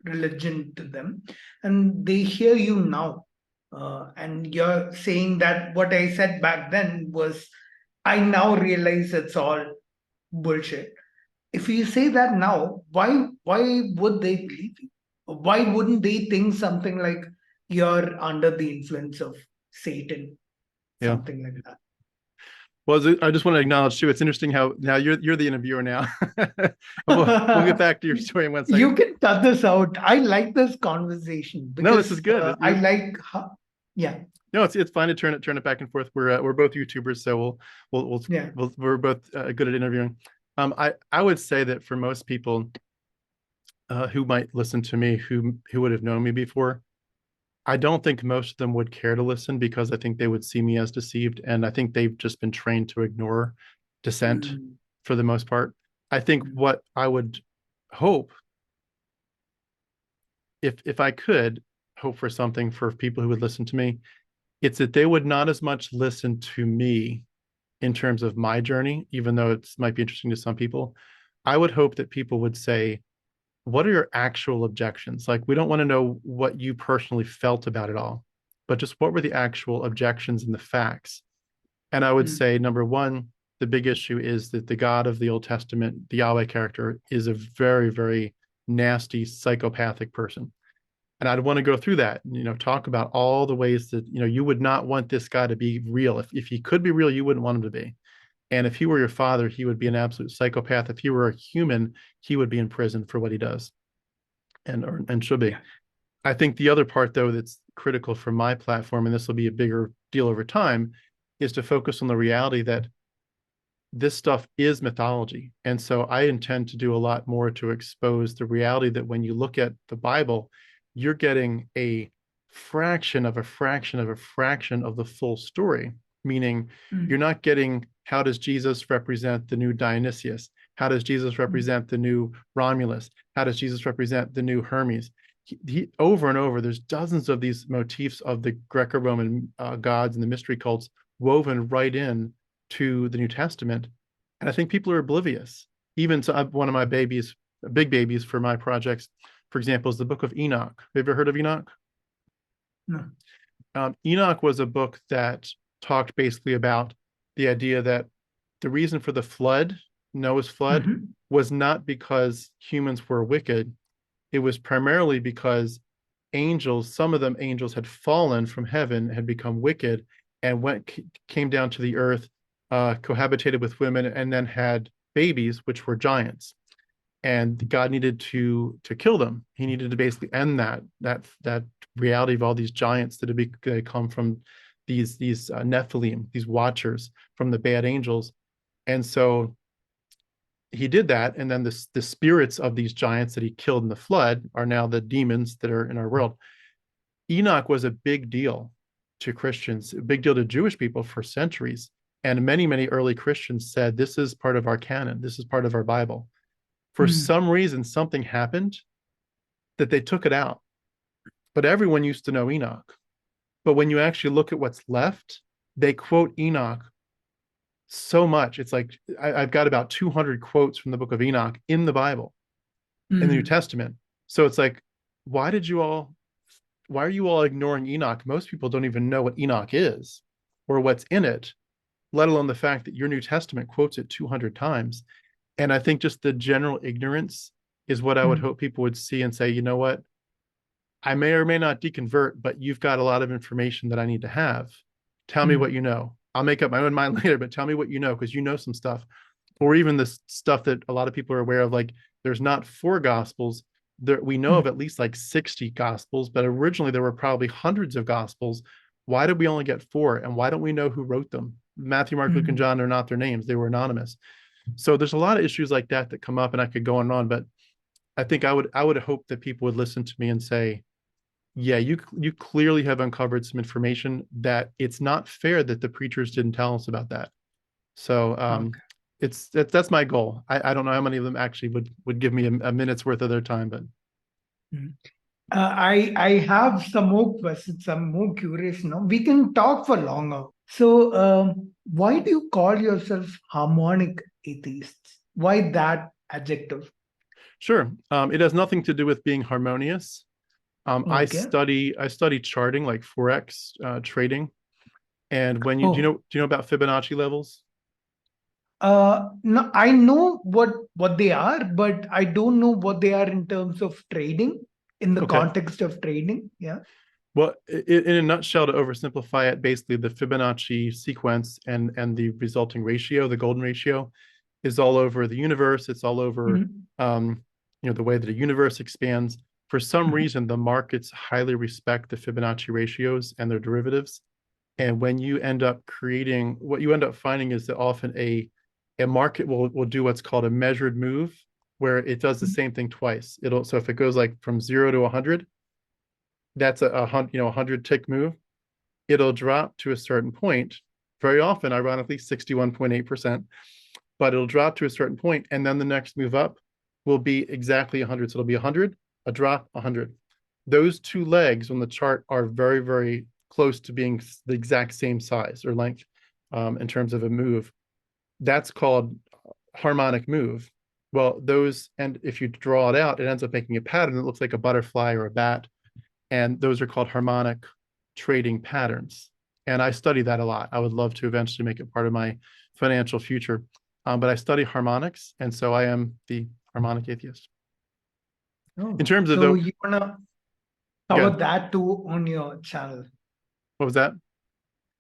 religion to them, and they hear you now, and you're saying that what I said back then was, I now realize it's all bullshit. If you say that now, why would they believe you? Why wouldn't they think something like you're under the influence of Satan, Yeah. something like that? Well, I just want to acknowledge too. It's interesting how now you're the interviewer now. We'll get back to your story in one second. You can cut this out. I like this conversation because no, this is good. I like how, yeah. No, it's fine to turn it back and forth. We're both YouTubers, so we're both good at interviewing. I would say that for most people who might listen to me, who would have known me before, I don't think most of them would care to listen, because I think they would see me as deceived, and I think they've just been trained to ignore dissent for the most part. I think what I would hope, if I could hope for something for people who would listen to me, it's that they would not as much listen to me in terms of my journey, even though it might be interesting to some people. I would hope that people would say, what are your actual objections? Like, we don't want to know what you personally felt about it all, but just what were the actual objections and the facts? And I would say, number one, the big issue is that the God of the Old Testament, the Yahweh character, is a very, very nasty, psychopathic person. And I'd want to go through that, talk about all the ways that, you would not want this guy to be real. If he could be real, you wouldn't want him to be. And if he were your father, he would be an absolute psychopath. If he were a human, he would be in prison for what he does and should be. Yeah. I think the other part, though, that's critical for my platform, and this will be a bigger deal over time, is to focus on the reality that this stuff is mythology. And so I intend to do a lot more to expose the reality that when you look at the Bible, you're getting a fraction of a fraction of a fraction of the full story. Meaning you're not getting, how does Jesus represent the new Dionysius? How does Jesus represent the new Romulus? How does Jesus represent the new Hermes? He over and over, there's dozens of these motifs of the Greco-Roman gods and the mystery cults woven right in to the New Testament. And I think people are oblivious. Even so, one of my big babies for my projects, for example, is the book of Enoch. Have you ever heard of Enoch? No. Enoch was a book that talked basically about the idea that the reason for the flood, Noah's flood, was not because humans were wicked. It was primarily because some of them angels had fallen from heaven, had become wicked, and came down to the earth, cohabitated with women, and then had babies, which were giants. And God needed to kill them. He needed to basically end that reality of all these giants that had come from these Nephilim, these watchers from the bad angels. And so he did that, and then the spirits of these giants that he killed in the flood are now the demons that are in our world. Enoch was a big deal to Christians, a big deal to Jewish people for centuries. And many, many early Christians said, this is part of our canon. This is part of our Bible. For some reason, something happened that they took it out. But everyone used to know Enoch. But when you actually look at what's left, they quote Enoch so much. It's like I've got about 200 quotes from the book of Enoch in the Bible, in the New Testament. So it's like, why are you all ignoring Enoch? Most people don't even know what Enoch is or what's in it, let alone the fact that your New Testament quotes it 200 times. And I think just the general ignorance is what I would Mm, hope people would see and say, you know what, I may or may not deconvert, but you've got a lot of information that I need to have. Tell me what mm, you know. I'll make up my own mind later, but tell me what you know, because you know some stuff. Or even this stuff that a lot of people are aware of, like there's not four gospels. There, we know mm, of at least like 60 gospels, but originally there were probably hundreds of gospels. Why did we only get four? And why don't we know who wrote them? Matthew, Mark, Luke, and mm. John are not their names. They were anonymous. So there's a lot of issues like that that come up, and I could go on and on, but I think I would hope that people would listen to me and say, yeah, you clearly have uncovered some information that it's not fair that the preachers didn't tell us about that. So Okay. that's my goal. I don't know how many of them actually would give me a minute's worth of their time, but Mm. I have some more questions. I'm more curious now. We can talk for longer. So, why do you call yourself harmonic atheists? Why that adjective? sure. It has nothing to do with being harmonious. Okay. I study charting, like forex trading, and when you Oh, do you know about Fibonacci levels? no, I know what they are, but I don't know what they are in terms of trading, in the Okay. context of trading. Yeah. Well, in a nutshell, to oversimplify it, basically the Fibonacci sequence and the resulting ratio, the golden ratio, is all over the universe. It's all over, Mhm. um, the way that a universe expands. For some Mhm. reason, the markets highly respect the Fibonacci ratios and their derivatives. And when you end up creating, what you end up finding is that often a market will do what's called a measured move, where it does the same thing twice. So if it goes like from 0 to 100, that's a hundred, 100 tick move. It'll drop to a certain point, very often, ironically, 61.8%, but it'll drop to a certain point, and then the next move up will be exactly 100. So it'll be 100, a drop, 100. Those two legs on the chart are very, very close to being the exact same size or length in terms of a move. That's called harmonic move. Well, and if you draw it out, it ends up making a pattern that looks like a butterfly or a bat, and those are called harmonic trading patterns. And I study that a lot. I would love to eventually make it part of my financial future. But I study harmonics, and so I am the harmonic atheist. In Oh, terms of so the, you wanna cover again, that too on your channel? what was that?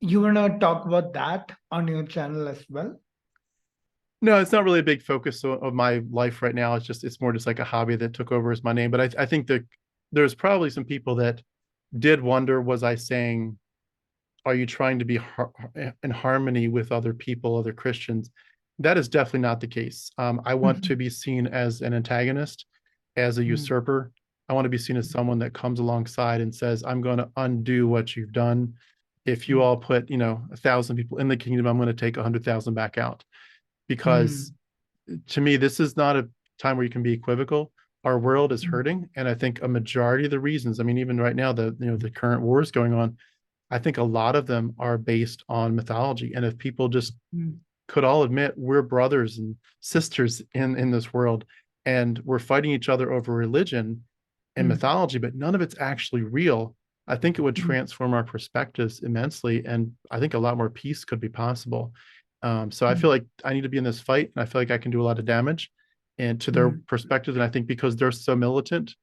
You wanna talk about that on your channel as well? No, it's not really a big focus of my life right now. It's more just like a hobby that took over as my name. But I think that there's probably some people that did wonder, was I saying, are you trying to be in harmony with other people, other Christians? That is definitely not the case. I want to Mhm. be seen as an antagonist, as a Mm, usurper. I want to be seen as someone that comes alongside and says, I'm going to undo what you've done. If you mm, all put, 1,000 people in the kingdom, I'm going to take 100,000 back out. Because mm, to me, this is not a time where you can be equivocal. Our world is mm, hurting. And I think a majority of the reasons, I mean, even right now, the current wars going on, I think a lot of them are based on mythology. And if people just mm, could all admit we're brothers and sisters in this world, and we're fighting each other over religion and mm, mythology, but none of it's actually real, I think it would mm, transform our perspectives immensely. And I think a lot more peace could be possible. So I mm, feel like I need to be in this fight, and I feel like I can do a lot of damage and to their mm, perspective. And I think because they're so militant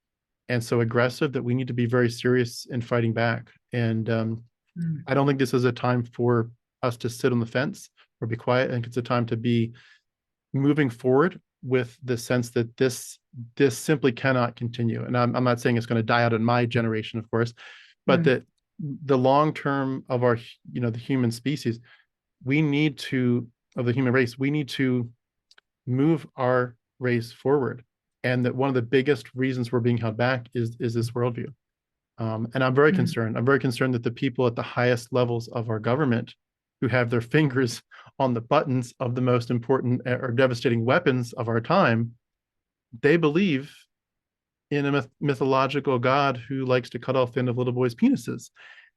and so aggressive, that we need to be very serious in fighting back. And mm, I don't think this is a time for us to sit on the fence or be quiet. I think it's a time to be moving forward with the sense that this simply cannot continue. And I'm not saying it's going to die out in my generation, of course, but mm, that the long term of our, the human species, we need to, of the human race, we need to move our race forward. And that one of the biggest reasons we're being held back is this worldview. And I'm very mm, concerned. I'm very concerned that the people at the highest levels of our government, who have their fingers on the buttons of the most important or devastating weapons of our time, they believe in a mythological God who likes to cut off the end of little boys' penises,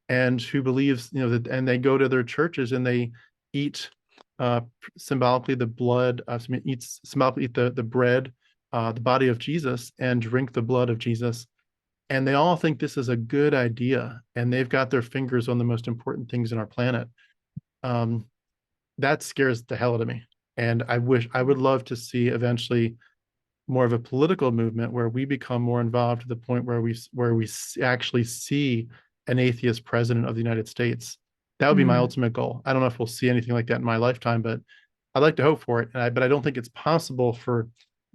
and who believes, that, and they go to their churches and they eat symbolically the blood, symbolically eat the bread, the body of Jesus, and drink the blood of Jesus, and they all think this is a good idea, and they've got their fingers on the most important things in our planet. um, that scares the hell out of me. And I would love to see eventually more of a political movement where we become more involved to the point where we actually see an atheist president of the United States. That would be my Mm, ultimate goal. I don't know if we'll see anything like that in my lifetime, but I'd like to hope for it. But I don't think it's possible for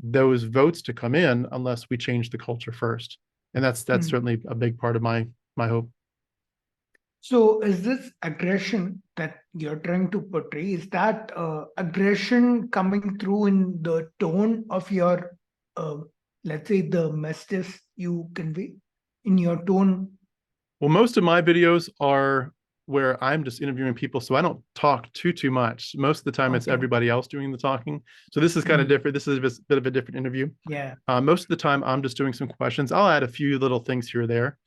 those votes to come in unless we change the culture first. And that's mm. certainly a big part of my hope. So, is this aggression that you're trying to portray, is that aggression coming through in the tone of your, uh, let's say, the messages you convey in your tone? Well, most of my videos are where I'm just interviewing people, so I don't talk too much. Most of the time, it's Okay. everybody else doing the talking. So this is kind of Mm, different. This is a bit of a different interview. yeah. Most of the time, I'm just doing some questions. I'll add a few little things here or there.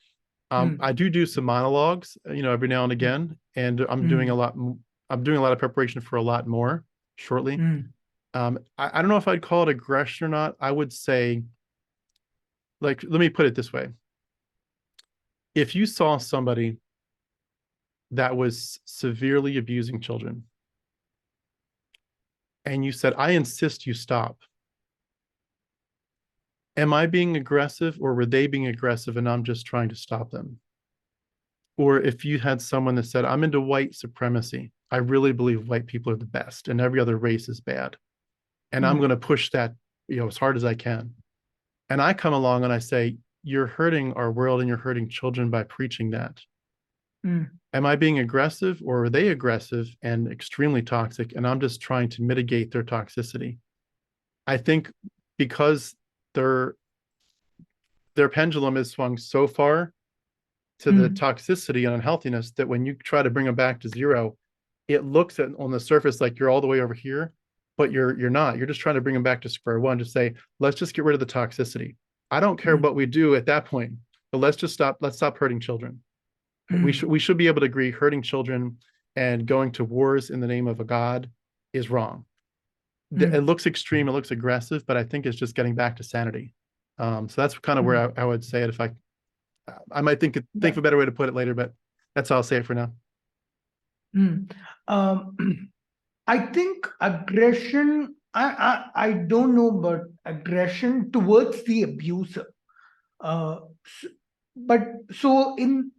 Mm, I do some monologues, every now and mm, again, and I'm doing a mm, lot. I'm doing a lot of preparation for a lot more shortly. mm, I don't know if I'd call it aggression or not. I would say, like, let me put it this way: if you saw somebody that was severely abusing children, and you said, "I insist you stop," am I being aggressive, or were they being aggressive, and I'm just trying to stop them? Or if you had someone that said, "I'm into white supremacy. I really believe white people are the best and every other race is bad. And I'm going mm, to push that, as hard as I can." And I come along and I say, "You're hurting our world and you're hurting children by preaching that." mm, Am I being aggressive, or are they aggressive and extremely toxic? And I'm just trying to mitigate their toxicity. I think because their their pendulum is swung so far to the mm, toxicity and unhealthiness that when you try to bring them back to zero, it looks at on the surface like you're all the way over here, but you're not. You're just trying to bring them back to square one. Just say, let's just get rid of the toxicity. I don't care mm, what we do at that point, but let's just stop. Let's stop hurting children. mm, We should be able to agree hurting children and going to wars in the name of a god is wrong. It mm, looks extreme, it looks aggressive, but I think it's just getting back to sanity. So that's kind of mm. where I would say it. If I might think Yeah. of a better way to put it later, but that's how I'll say it for now. Mm. Um, I think aggression, I don't know, but aggression towards the abuser. S- but so in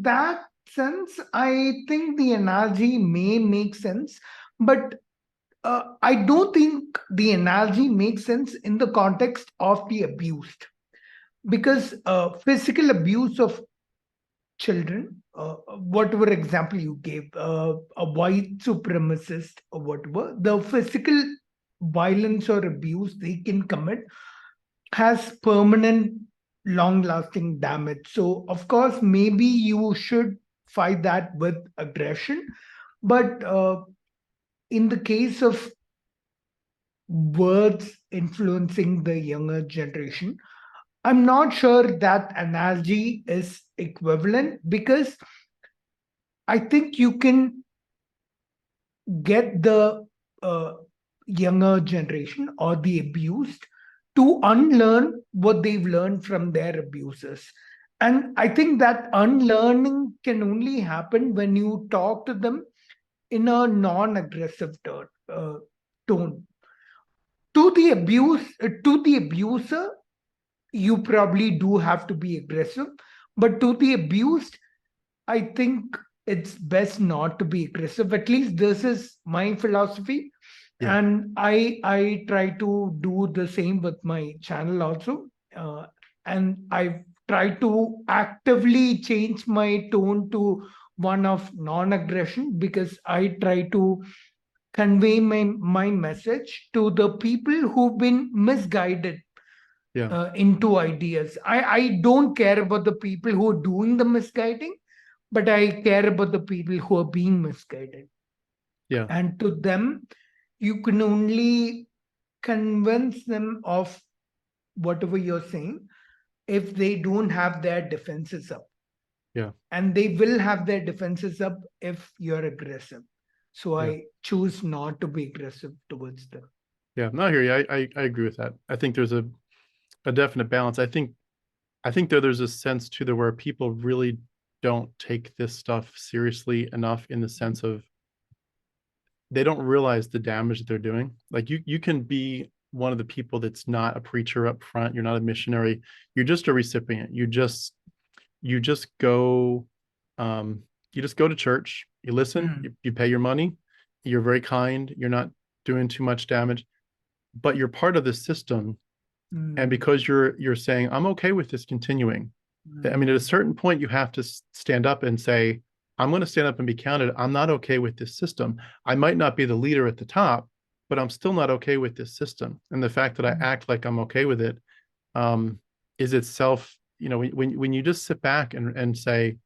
that sense, I think the analogy may make sense, but I don't think the analogy makes sense in the context of the abused, because physical abuse of children, whatever example you gave, a white supremacist or whatever, the physical violence or abuse they can commit has permanent, long lasting damage. So, of course, maybe you should fight that with aggression. But in the case of words influencing the younger generation, I'm not sure that analogy is equivalent, because I think you can get the uh, younger generation or the abused to unlearn what they've learned from their abusers. And I think that unlearning can only happen when you talk to them in a non aggressive tone. To the abuser, you probably do have to be aggressive, but to the abused, I think it's best not to be aggressive. At least this is my philosophy, Yeah. and I try to do the same with my channel also. And I try to actively change my tone to one of non-aggression, because I try to convey my message to the people who've been misguided Yeah. into ideas. I don't care about the people who are doing the misguiding, but I care about the people who are being misguided. Yeah. And to them, you can only convince them of whatever you're saying if they don't have their defenses up. Yeah. And they will have their defenses up if you're aggressive. So Yeah. I choose not to be aggressive towards them. Yeah. No, I hear you. I agree with that. I think there's a definite balance. I think there's a sense too there where people really don't take this stuff seriously enough in the sense of they don't realize the damage that they're doing. Like you can be one of the people that's not a preacher up front. You're not a missionary. You're just a recipient. You just go you just go to church, you listen, Mm, you pay your money, you're very kind, you're not doing too much damage, but you're part of the system. And mm, because you're saying, I'm okay with this continuing. I mean, at a mm, certain point, you have to stand up and say, I'm going to stand up and be counted. I'm not okay with this system. I might not be the leader at the top, but I'm still not okay with this system. And the fact that I mm, act like I'm okay with it is itself, when you just sit back and say,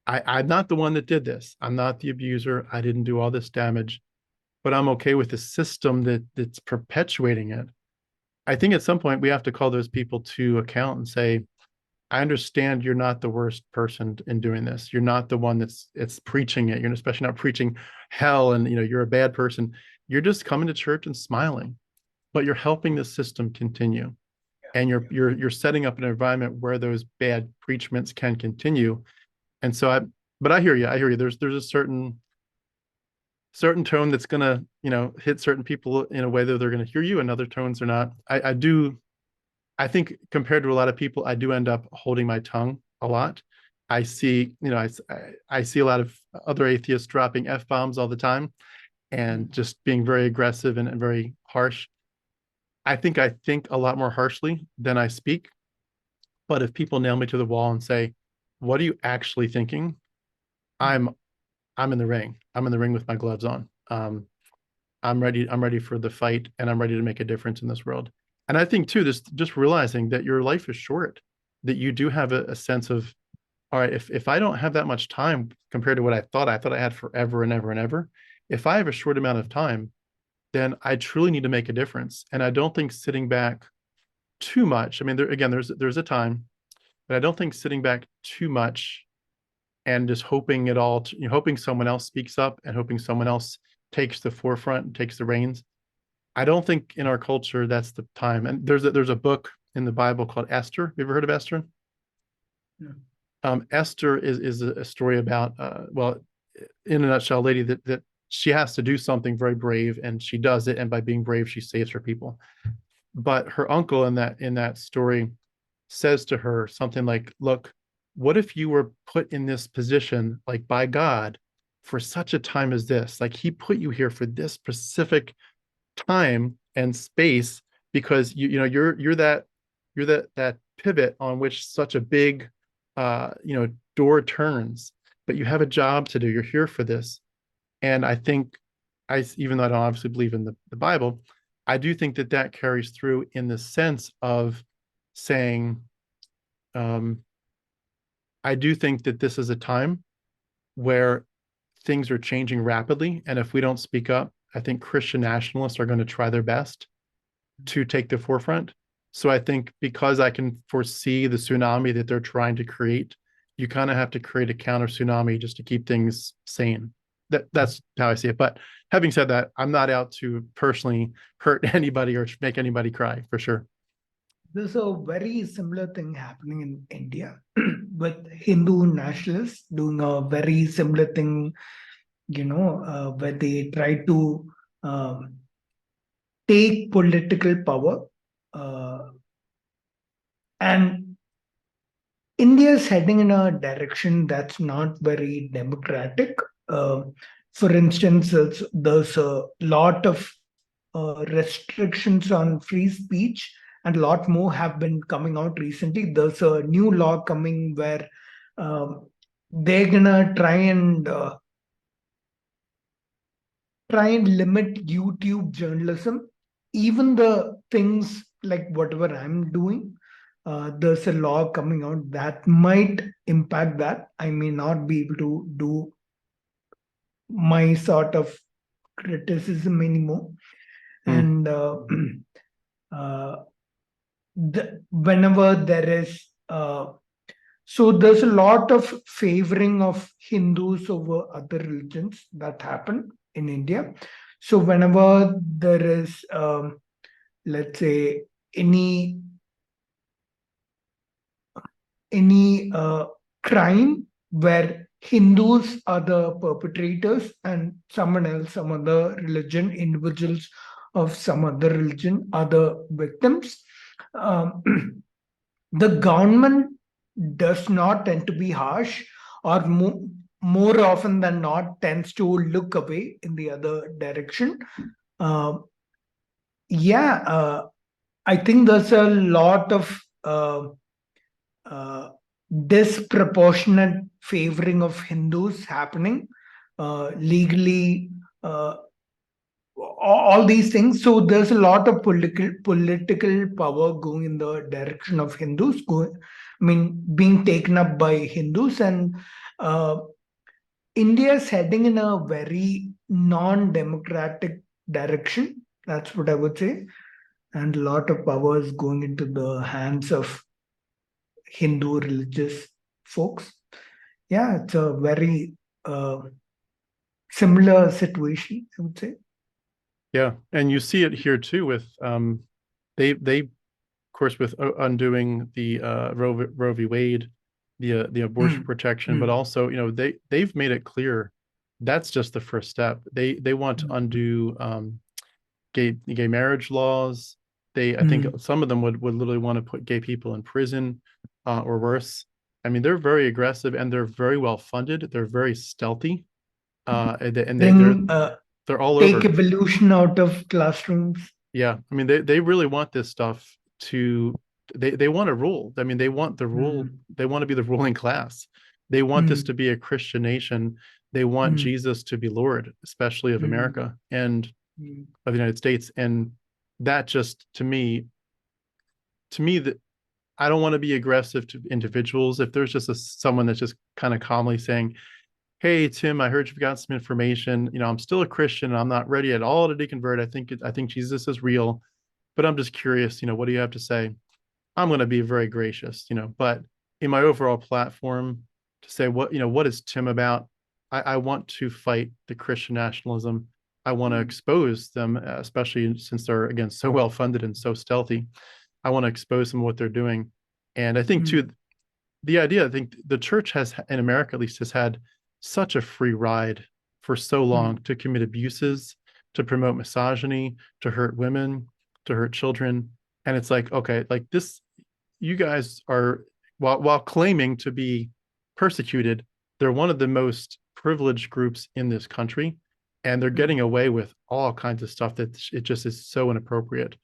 I'm not the one that did this. I'm not the abuser. I didn't do all this damage, but I'm okay with the system that's perpetuating it. I think at some point we have to call those people to account and say, I understand you're not the worst person in doing this. You're not the one that's it's preaching it. You're especially not preaching hell and you're a bad person. You're just coming to church and smiling, but you're helping the system continue. And you're setting up an environment where those bad preachments can continue. And so but I hear you. I hear you. There's a certain tone that's gonna, hit certain people in a way that they're gonna hear you, and other tones are not. I think compared to a lot of people, I do end up holding my tongue a lot. I see, I see a lot of other atheists dropping F bombs all the time and mm. just being very aggressive and very harsh. I think a lot more harshly than I speak. But if people nail me to the wall and say, "What are you actually thinking?" I'm I'm in the ring. I'm in the ring with my gloves on. I'm ready. I'm ready for the fight, and I'm ready to make a difference in this world. And I think too, this just realizing that your life is short, that you do have a sense of, all right, if I don't have that much time compared to what I thought I had forever and ever and ever. If I have a short amount of time, then I truly need to make a difference. And I don't think sitting back too much. I mean, there's a time, but I don't think sitting back too much and just hoping it all, hoping someone else speaks up and hoping someone else takes the forefront and takes the reins. I don't think in our culture that's the time. And there's a book in the Bible called Esther. Have you ever heard of Esther? No. Esther is a story about well, in a nutshell, a lady that she has to do something very brave, and she does it, and by being brave, she saves her people. But her uncle in that story says to her something like, "Look, what if you were put in this position, like by God, for such a time as this? Like He put you here for this specific time and space because you're that pivot on which such a big door turns, but you have a job to do. You're here for this." And I think even though I don't obviously believe in the Bible, I do think that carries through in the sense of saying, um, I do think that this is a time where things are changing rapidly. And if we don't speak up, I think Christian nationalists are going to try their best to take the forefront. So I think because I can foresee the tsunami that they're trying to create, you kind of have to create a counter tsunami just to keep things sane. That's how I see it. But having said that, I'm not out to personally hurt anybody or make anybody cry for sure. There's a very similar thing happening in India with Hindu nationalists doing a very similar thing, where they try to um, take political power. And India is heading in a direction that's not very democratic. Uh, for instance, there's a lot of restrictions on free speech, and a lot more have been coming out recently. There's a new law coming where um, they're gonna try and limit YouTube journalism. Even the things like whatever I'm doing, there's a law coming out that might impact that. I may not be able to do my sort of criticism anymore. Mm, And uh, whenever there is so there's a lot of favoring of Hindus over other religions that happen in India. So whenever there is let's say any crime where Hindus are the perpetrators and someone else, some other religion, individuals of some other religion are the victims. Um, the government does not tend to be harsh, or more often than not tends to look away in the other direction. Uh, yeah, I think there's a lot of uh, disproportionate favoring of Hindus happening legally, all these things. So there's a lot of political power going in the direction of Hindus, being taken up by Hindus, and uh, India is heading in a very non-democratic direction. That's what I would say, and a lot of power is going into the hands of Hindu religious folks. Yeah, it's a very similar situation, I would say. Yeah, and you see it here too with they of course with undoing the Roe v. Wade, the abortion protection, but also they've made it clear that's just the first step. They want to undo gay marriage laws. I think some of them would literally want to put gay people in prison or worse. I mean, they're very aggressive and they're very well funded. They're very stealthy, and they're all take over. evolution out of classrooms. Yeah, I mean, they really want this stuff to. They want to rule. I mean, they want the rule. They want to be the ruling class. They want this to be a Christian nation. They want Jesus to be Lord, especially of America and of the United States. And that just to me that I don't want to be aggressive to individuals. If there's just someone that's just kind of calmly saying, "Hey Tim, I heard you've got some information. I'm still a Christian and I'm not ready at all to deconvert. I think Jesus is real, but I'm just curious, what do you have to say?" I'm going to be very gracious, but in my overall platform to say what is Tim about? I want to fight the Christian nationalism. I want to expose them, especially since they're, again, so well funded and so stealthy. I want to expose them what they're doing. And I think too, the idea, I think the church has, in America at least, has had such a free ride for so long to commit abuses, to promote misogyny, to hurt women, to hurt children. And it's like, okay, like this, you guys are, while claiming to be persecuted, they're one of the most privileged groups in this country, and they're getting away with all kinds of stuff that it just is so inappropriate.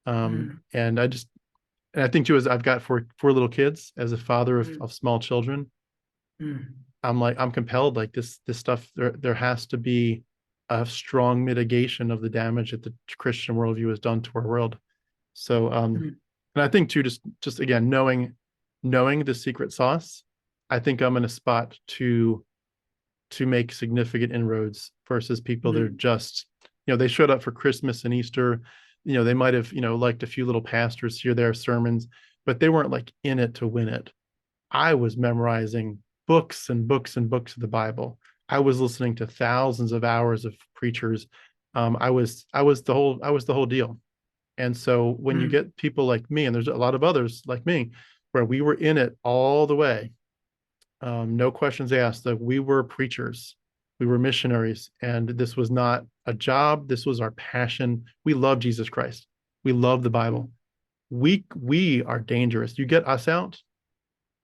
And I think too, as I've got four little kids, as a father of small children, I'm compelled, like this stuff, there has to be a strong mitigation of the damage that the Christian worldview has done to our world. So, and I think too, just again, knowing the secret sauce, I think I'm in a spot to make significant inroads versus people that are just, they showed up for Christmas and Easter. They might have, liked a few little pastors hear their sermons, but they weren't like in it to win it. I was memorizing books and books and books of the Bible. I was listening to thousands of hours of preachers. I was the whole deal. And so when you get people like me, and there's a lot of others like me, where we were in it all the way, no questions asked, that we were preachers, we were missionaries, and this was not a job. This was our passion. We love Jesus Christ. We love the Bible. We are dangerous. You get us out,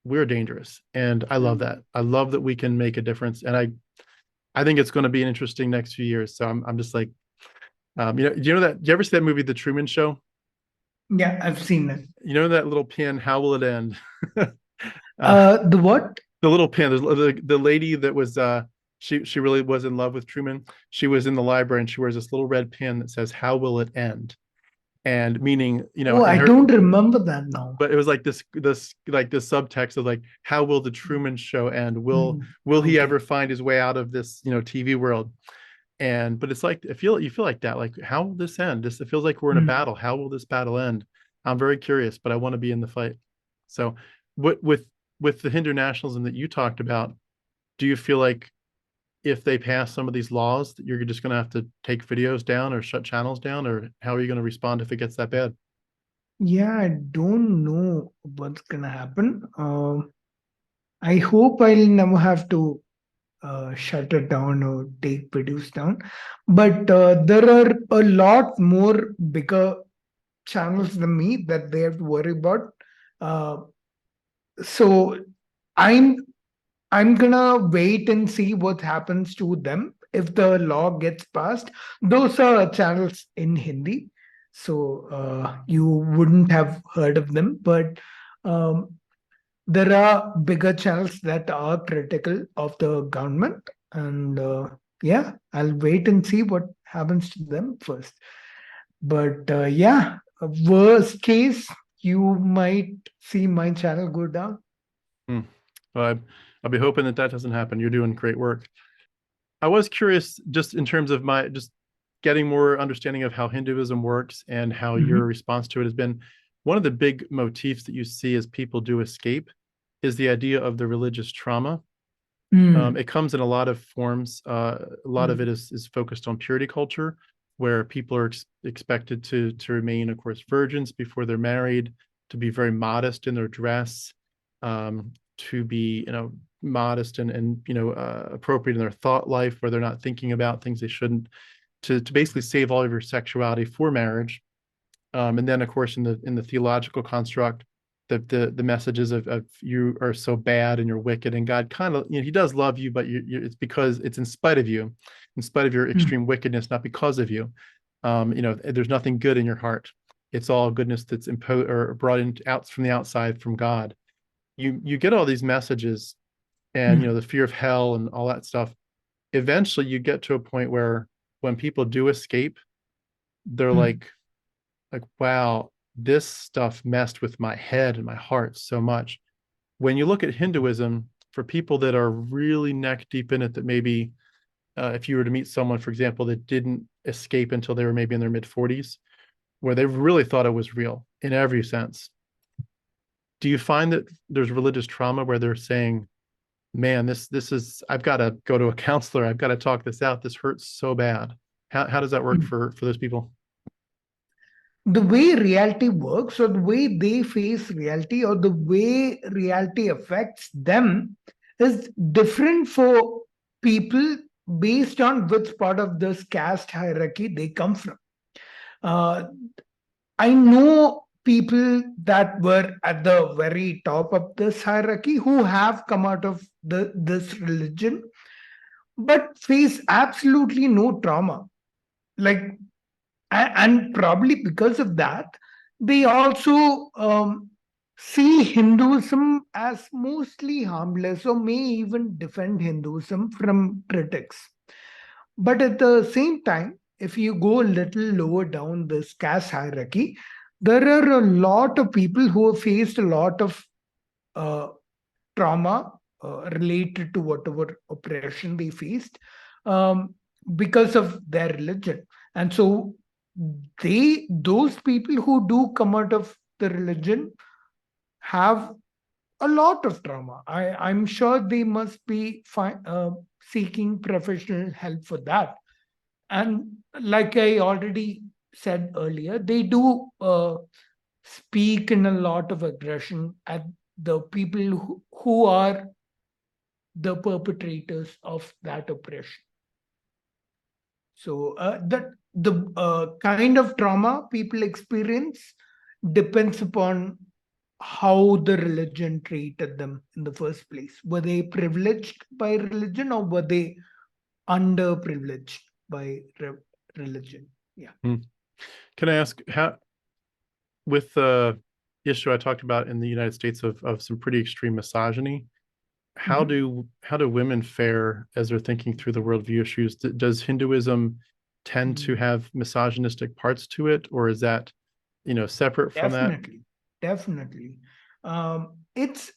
we're dangerous. And I love that. I love that we can make a difference. And I think it's going to be an interesting next few years. So I'm just like, do you ever see that movie, The Truman Show? Yeah, I've seen it. You know that little pin, How Will It End? The what? The little pin, the lady that was, she really was in love with Truman. She was in the library and she wears this little red pin that says, "How will it end?" And meaning, I don't remember that now. But it was like this subtext of like, how will the Truman Show end? Will he ever find his way out of this, TV world? But it's like, you feel like that, like, how will this end? It feels like we're in a battle. How will this battle end? I'm very curious, but I want to be in the fight. So with the Hindu nationalism that you talked about, do you feel like if they pass some of these laws that you're just going to have to take videos down or shut channels down, or how are you going to respond if it gets that bad? Yeah, I don't know what's going to happen. I hope I'll never have to shut it down or take videos down. But there are a lot more bigger channels than me that they have to worry about. Uh, so I'm I'm gonna wait and see what happens to them if the law gets passed. Those are channels in Hindi, so you wouldn't have heard of them. But um, there are bigger channels that are critical of the government, and yeah, I'll wait and see what happens to them first. But yeah, worst case, you might see my channel go down. Hmm. Well, I'll be hoping that that doesn't happen. You're doing great work. I was curious, just in terms of my just getting more understanding of how Hinduism works and how your Mhm. response to it has been. One of the big motifs that you see as people do escape is the idea of the religious trauma. Mm, It comes in a lot of forms. A lot of it mm, is focused on purity culture, where people are expected to remain, of course, virgins before they're married, to be very modest in their dress, to be, modest and appropriate in their thought life, where they're not thinking about things they shouldn't, to basically save all of your sexuality for marriage. And then, of course, in the theological construct, the messages of you are so bad and you're wicked, and God kind of, he does love you, but it's because it's in spite of you, in spite of your mm, extreme wickedness, not because of you. There's nothing good in your heart. It's all goodness that's imposed or brought in out from the outside from God. You get all these messages, and mm, the fear of hell and all that stuff. Eventually, you get to a point where when people do escape, they're mm, like, wow, this stuff messed with my head and my heart so much. When you look at Hinduism, for people that are really neck deep in it, that maybe if you were to meet someone, for example, that didn't escape until they were maybe in their mid 40s, where they really thought it was real in every sense, do you find that there's religious trauma where they're saying, man, this is, I've got to go to a counselor, I've got to talk this out, this hurts so bad? How does that work mm. for those people? The way reality works, or the way they face reality, or the way reality affects them is different for people based on which part of this caste hierarchy they come from. Uh, I know people that were at the very top of this hierarchy who have come out of this religion but face absolutely no trauma. Like, and probably because of that, they also see Hinduism as mostly harmless or may even defend Hinduism from critics. But at the same time, if you go a little lower down this caste hierarchy, there are a lot of people who have faced a lot of uh, trauma related to whatever oppression they faced um, because of their religion. And so those people who do come out of the religion have a lot of trauma. I'm sure they must be seeking professional help for that. And like I already said earlier, they do speak in a lot of aggression at the people who are the perpetrators of that oppression. So the kind of trauma people experience depends upon how the religion treated them in the first place. Were they privileged by religion, or were they underprivileged by religion? Yeah. Hmm. Can I ask, how, with the issue I talked about in the United States of some pretty extreme misogyny, how Mhm. do women fare as they're thinking through the worldview issues? Does Hinduism tend to Mm. have misogynistic parts to it, or is that, separate from that? Definitely, definitely. It's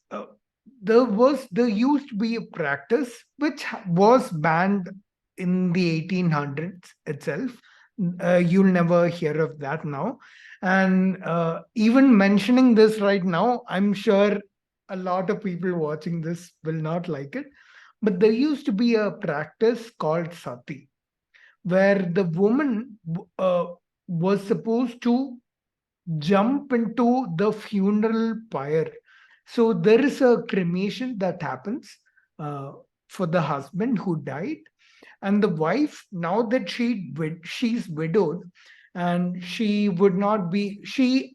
there used to be a practice which was banned in the 1800s itself. You'll never hear of that now. And even mentioning this right now, I'm sure a lot of people watching this will not like it. But there used to be a practice called sati, where the woman was supposed to jump into the funeral pyre. So there is a cremation that happens uh, for the husband who died, and the wife, now that she's widowed, and she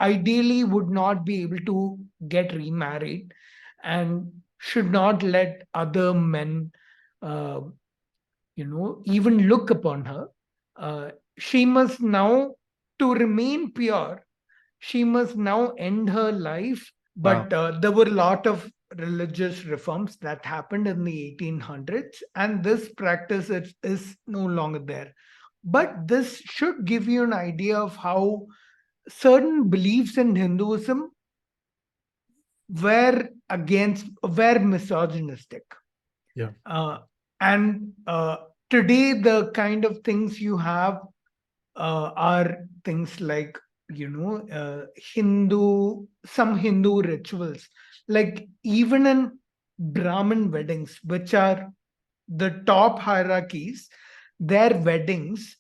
ideally would not be able to get remarried, and should not let other men uh, even look upon her. She must now, to remain pure, she must now end her life. Wow. But there were a lot of religious reforms that happened in the 1800s, and this practice is no longer there. But this should give you an idea of how certain beliefs in Hinduism were misogynistic. Yeah. And today, the kind of things you have are things like, some Hindu rituals, like even in Brahmin weddings, which are the top hierarchies, their weddings,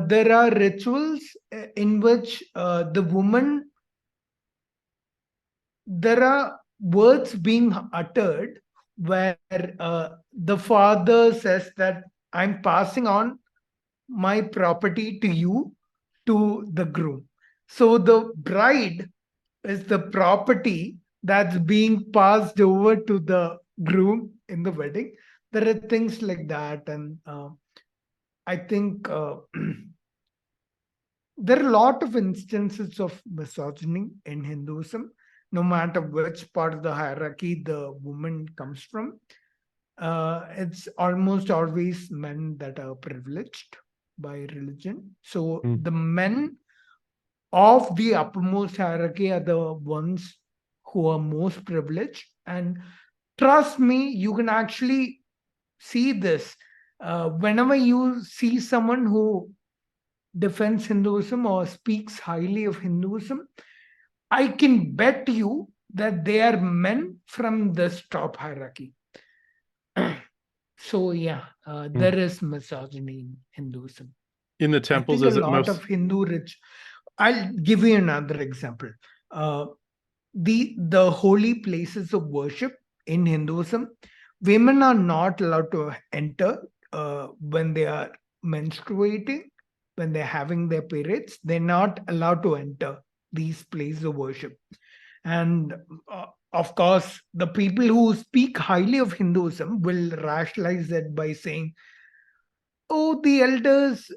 there are rituals in which the woman, there are words being uttered where the father says that I'm passing on my property to you, to the groom. So the bride is the property that's being passed over to the groom in the wedding. There are things like that. And I think there are a lot of instances of misogyny in Hinduism, no matter which part of the hierarchy the woman comes from. It's almost always men that are privileged by religion. So Mm. the men of the uppermost hierarchy are the ones who are most privileged. And trust me, you can actually see this. Whenever you see someone who defends Hinduism or speaks highly of Hinduism, I can bet you that they are men from this top hierarchy. So yeah, Mm. there is misogyny in Hinduism. In the I temples, think a is it lot most? of Hindu rich. I'll give you another example. Uh, the holy places of worship in Hinduism, women are not allowed to enter when they are menstruating, when they're having their periods. They're not allowed to enter these places of worship. And of course, the people who speak highly of Hinduism will rationalize it by saying, oh, the elders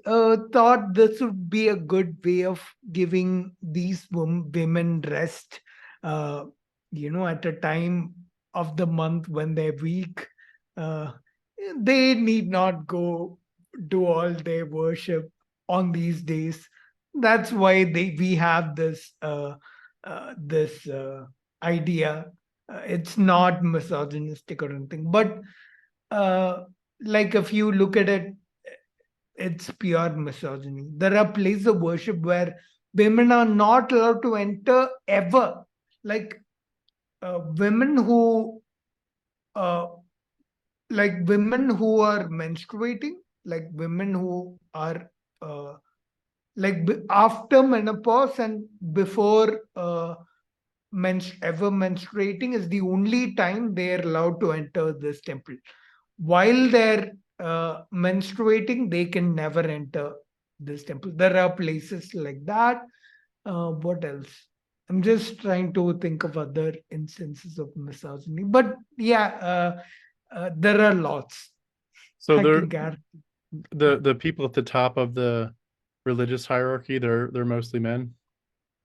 thought this would be a good way of giving these women rest, uh, at a time of the month when they're weak. Uh, they need not go do all their worship on these days. That's why we have this idea. It's not misogynistic or anything, but uh, like if you look at it, it's pure misogyny. There are places of worship where women are not allowed to enter ever. Like women who, uh, women who are menstruating, like women who are uh, after menopause and before ever menstruating is the only time they are allowed to enter this temple. While they're menstruating, they can never enter this temple. There are places like that. What else? I'm just trying to think of other instances of misogyny. But yeah, there are lots. So I can guarantee. the people at the top of the religious hierarchy, they're mostly men.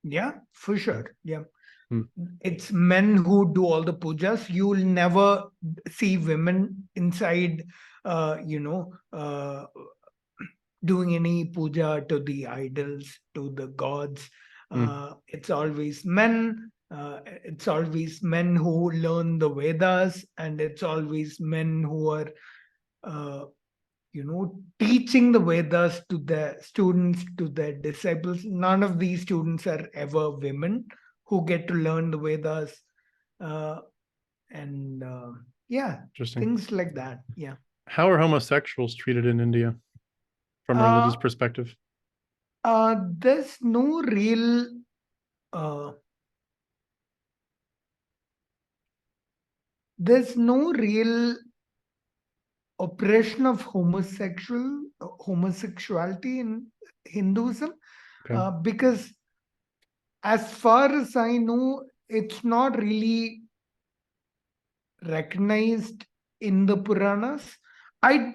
Yeah, for sure. Yeah. Hmm. It's men who do all the pujas. You'll never see women inside, uh, you know, uh, doing any puja to the idols, to the gods. Hmm. It's always men. It's always men who learn the Vedas, and it's always men who are, uh, teaching the Vedas to the students, to their disciples. None of these students are ever women who get to learn the Vedas. Uh, and yeah, Interesting. things like that. Yeah. How are homosexuals treated in India from a religious Uh, perspective? there's no real uh, there's no real oppression of homosexuality in Hinduism, Okay. because as far as I know, it's not really recognized in the Puranas. I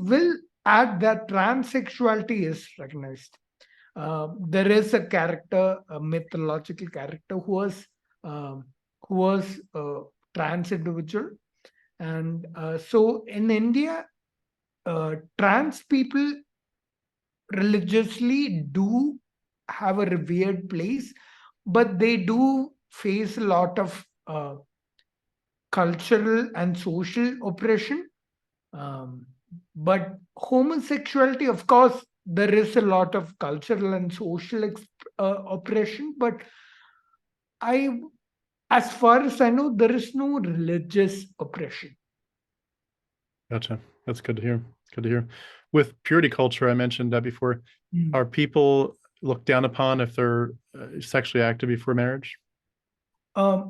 will add that transsexuality is recognized. There is a character, a mythological character um, who was a trans individual, and so in India, trans people religiously do have a revered place, but they do face a lot of cultural and social oppression. Um, but homosexuality, of course, there is a lot of cultural and social oppression. But I, as far as I know, there is no religious oppression. Gotcha. That's good to hear. Good to hear. With purity culture, I mentioned that before. Mm. Are people looked down upon if they're sexually active before marriage?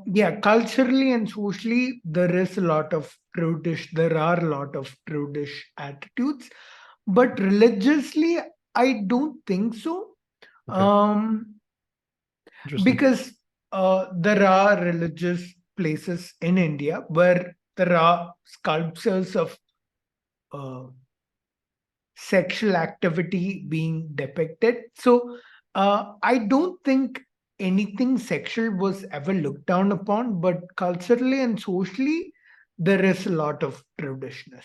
Yeah, culturally and socially, there is a lot of prudish. There are a lot of prudish attitudes, but religiously, I don't think so. Okay. Um, Interesting. because there are religious places in India where there are sculptures of uh, sexual activity being depicted. So I don't think anything sexual was ever looked down upon, but culturally and socially, there is a lot of prudishness.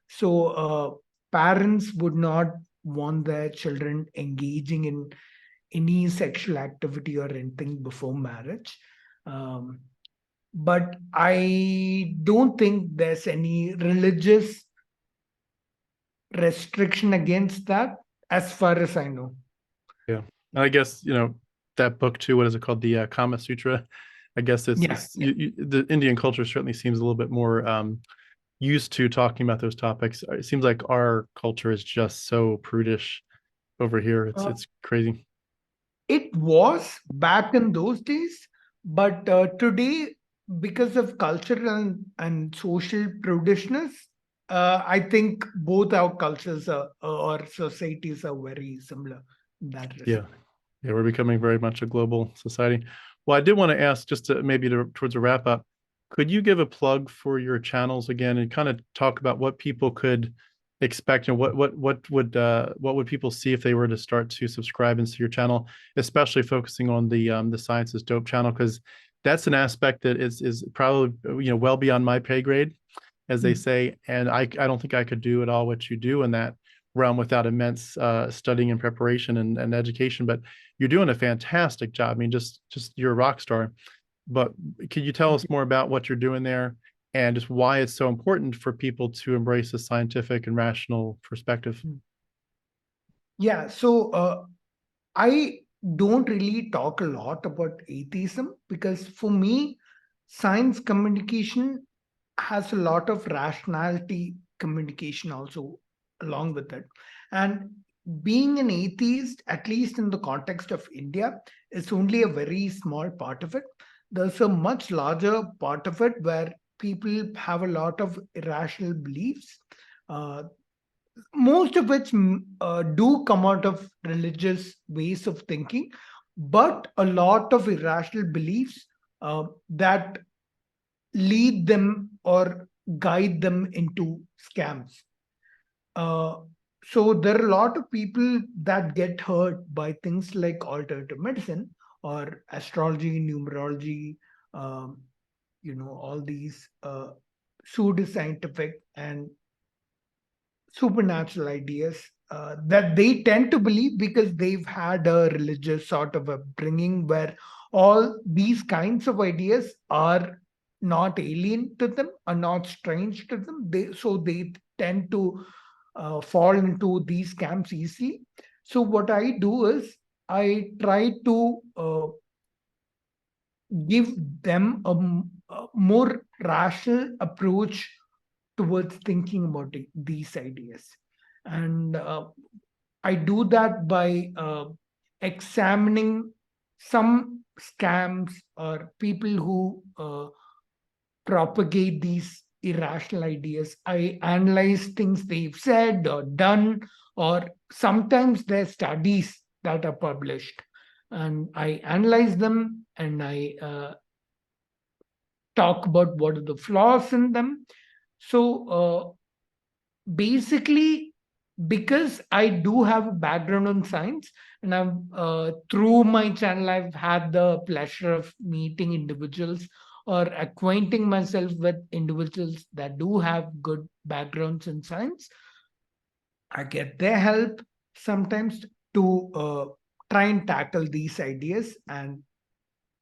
So parents would not want their children engaging in any sexual activity or anything before marriage. Um, but I don't think there's any religious restriction against that, as far as I know. Yeah. And I guess, that book too, what is it called? The Kama Sutra. I guess Yeah, yeah. the Indian culture certainly seems a little bit more used to talking about those topics. It seems like our culture is just so prudish over here. It's Uh, it's crazy. it was back in those days, but today, because of cultural and social prudishness, I think both our cultures or societies are very similar in that Yeah. respect. Yeah, we're becoming very much a global society. Well, I did want to ask just to maybe towards a wrap up, could you give a plug for your channels again and kind of talk about what people could expect and what would people see if they were to start to subscribe into your channel, especially focusing on the Science is Dope channel, because that's an aspect that is probably well beyond my pay grade, as they Mm. say, and I don't think I could do at all what you do in that realm without immense studying and preparation and education. But you're doing a fantastic job. I mean, just you're a rock star. But could you tell us more about what you're doing there and just why it's so important for people to embrace a scientific and rational perspective? Yeah, so I don't really talk a lot about atheism because for me, science communication has a lot of rationality communication also along with it. And being an atheist, at least in the context of India, is only a very small part of it. There's a much larger part of it where people have a lot of irrational beliefs. Uh, Most of which do come out of religious ways of thinking, but a lot of irrational beliefs that lead them or guide them into scams. Uh, so there are a lot of people that get hurt by things like alternative medicine or astrology, numerology, um, all these pseudoscientific and supernatural ideas that they tend to believe because they've had a religious sort of upbringing where all these kinds of ideas are not alien to them, are not strange to them. So they tend to fall into these camps easily. So what I do is I try to give them a more rational approach towards thinking about these ideas. And I do that by examining some scams or people who propagate these irrational ideas. I analyze things they've said or done, or sometimes their studies that are published. And I analyze them, and I talk about what are the flaws in them. So basically, because I do have a background in science, and I've through my channel, I've had the pleasure of meeting individuals or acquainting myself with individuals that do have good backgrounds in science. I get their help sometimes to try and tackle these ideas and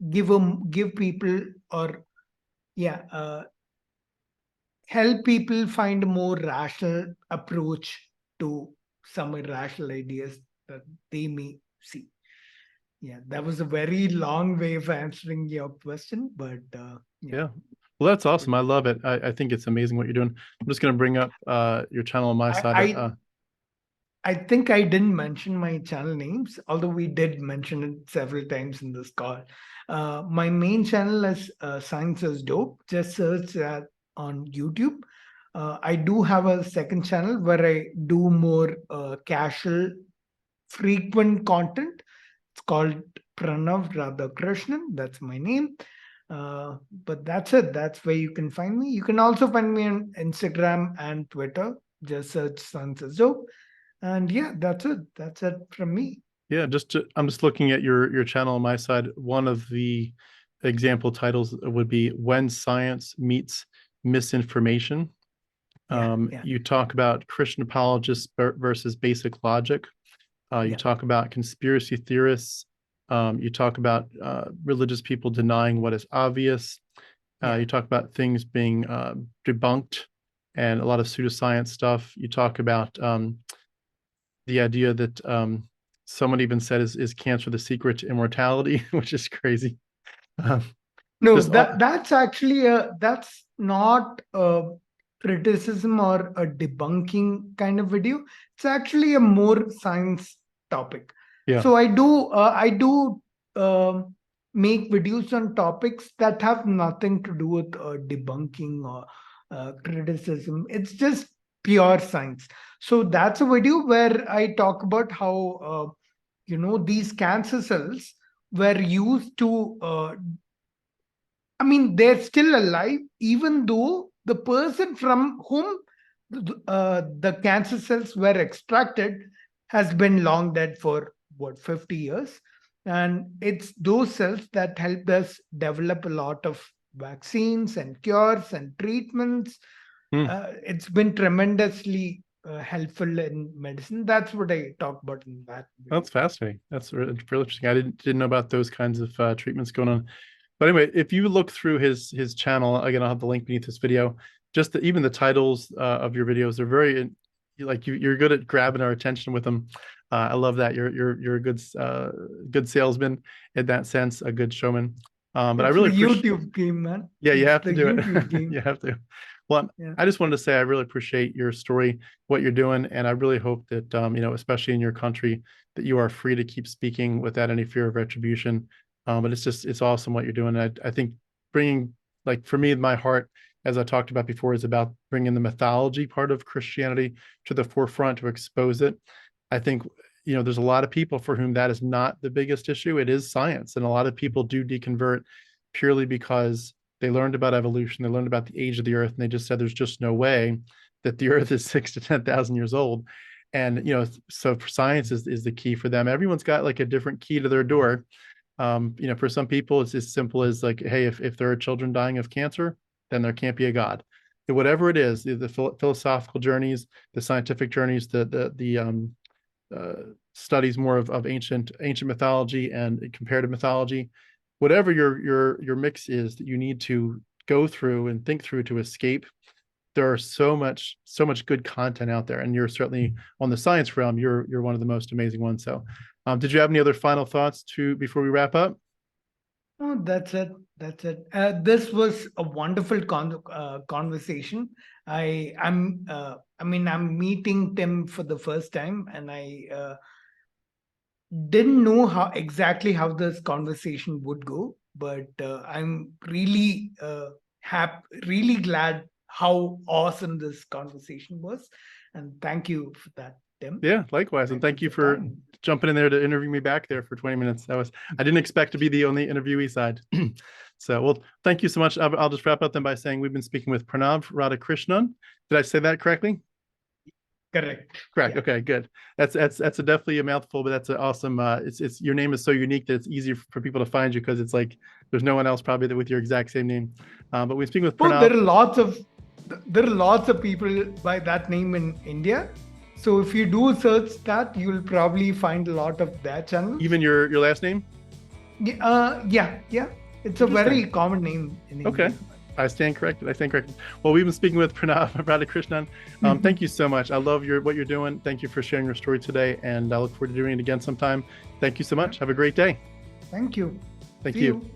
give people, or yeah, help people find a more rational approach to some irrational ideas that they may see. Yeah, that was a very long way of answering your question, but yeah. Yeah. Well, that's awesome. I love it. I think it's amazing what you're doing. I'm just going to bring up your channel on my side. I think I didn't mention my channel names, although we did mention it several times in this call. My main channel is Science is Dope. Just search that on YouTube. I do have a second channel where I do more casual, frequent content. It's called Pranav Radhakrishnan. That's my name. But that's it. That's where you can find me. You can also find me on Instagram and Twitter. Just search Science is Dope. And yeah, that's it. That's it from me. Yeah, I'm just looking at your channel on my side. One of the example titles would be When Science Meets Misinformation. You talk about Christian apologists versus basic logic. You talk about conspiracy theorists. You talk about religious people denying what is obvious. You talk about things being debunked and a lot of pseudoscience stuff. You talk about the idea that someone even said is cancer the secret to immortality, which is crazy. No, that's actually that's not a criticism or a debunking kind of video. It's actually a more science topic. Yeah. So I do make videos on topics that have nothing to do with debunking or criticism. It's just pure science. So that's a video where I talk about how these cancer cells were used to I mean, they're still alive, even though the person from whom the cancer cells were extracted has been long dead for what, 50 years. And it's those cells that helped us develop a lot of vaccines and cures and treatments. It's been tremendously helpful in medicine. That's what I talk about in that video. That's fascinating. That's really interesting. I didn't know about those kinds of treatments going on. But anyway, if you look through his channel, again, I'll have the link beneath this video. Just even the titles of your videos are very like you're good at grabbing our attention with them. I love that you're a good salesman in that sense, a good showman. But it's I really YouTube game, man. Yeah, you it's have to do YouTube it. game. You have to. Well, I just wanted to say I really appreciate your story, what you're doing, and I really hope that especially in your country, that you are free to keep speaking without any fear of retribution. But it's awesome what you're doing. I think bringing, like, for me, my heart, as I talked about before, is about bringing the mythology part of Christianity to the forefront to expose it. I think there's a lot of people for whom that is not the biggest issue. It is science, and a lot of people do deconvert purely because they learned about evolution, they learned about the age of the earth, and they just said there's just no way that the earth is 6,000 to 10,000 years old. And so science is the key for them. Everyone's got like a different key to their door. For some people, it's as simple as like, hey, if there are children dying of cancer, then there can't be a God. Whatever it is, the philosophical journeys, the scientific journeys, the studies more of ancient mythology and comparative mythology, whatever your mix is that you need to go through and think through to escape. There are so much good content out there, and you're certainly on the science realm. You're one of the most amazing ones. So, did you have any other final thoughts before we wrap up? Oh, that's it. That's it. This was a wonderful conversation. I'm meeting Tim for the first time, and I didn't know exactly how this conversation would go, but I'm really really glad how awesome this conversation was. And thank you for that, Tim. Yeah, likewise. And thank you for jumping in there to interview me back there for 20 minutes. I didn't expect to be the only interviewee side. So, well, thank you so much. I'll just wrap up then by saying we've been speaking with Pranav Radhakrishnan. Did I say that correctly? Correct. Correct. Yeah. Okay, good. That's definitely a mouthful, but that's an awesome. It's your name is so unique that it's easier for people to find you because it's like there's no one else probably with your exact same name. But we're speaking with Pranav. There are lots of people by that name in India. So if you do search that, you'll probably find a lot of their channels. Even your last name? Yeah. It's a very common name in India. Okay. I stand corrected. Well, we've been speaking with Pranav Radhakrishnan. Thank you so much. I love what you're doing. Thank you for sharing your story today. And I look forward to doing it again sometime. Thank you so much. Have a great day. Thank you. Thank you.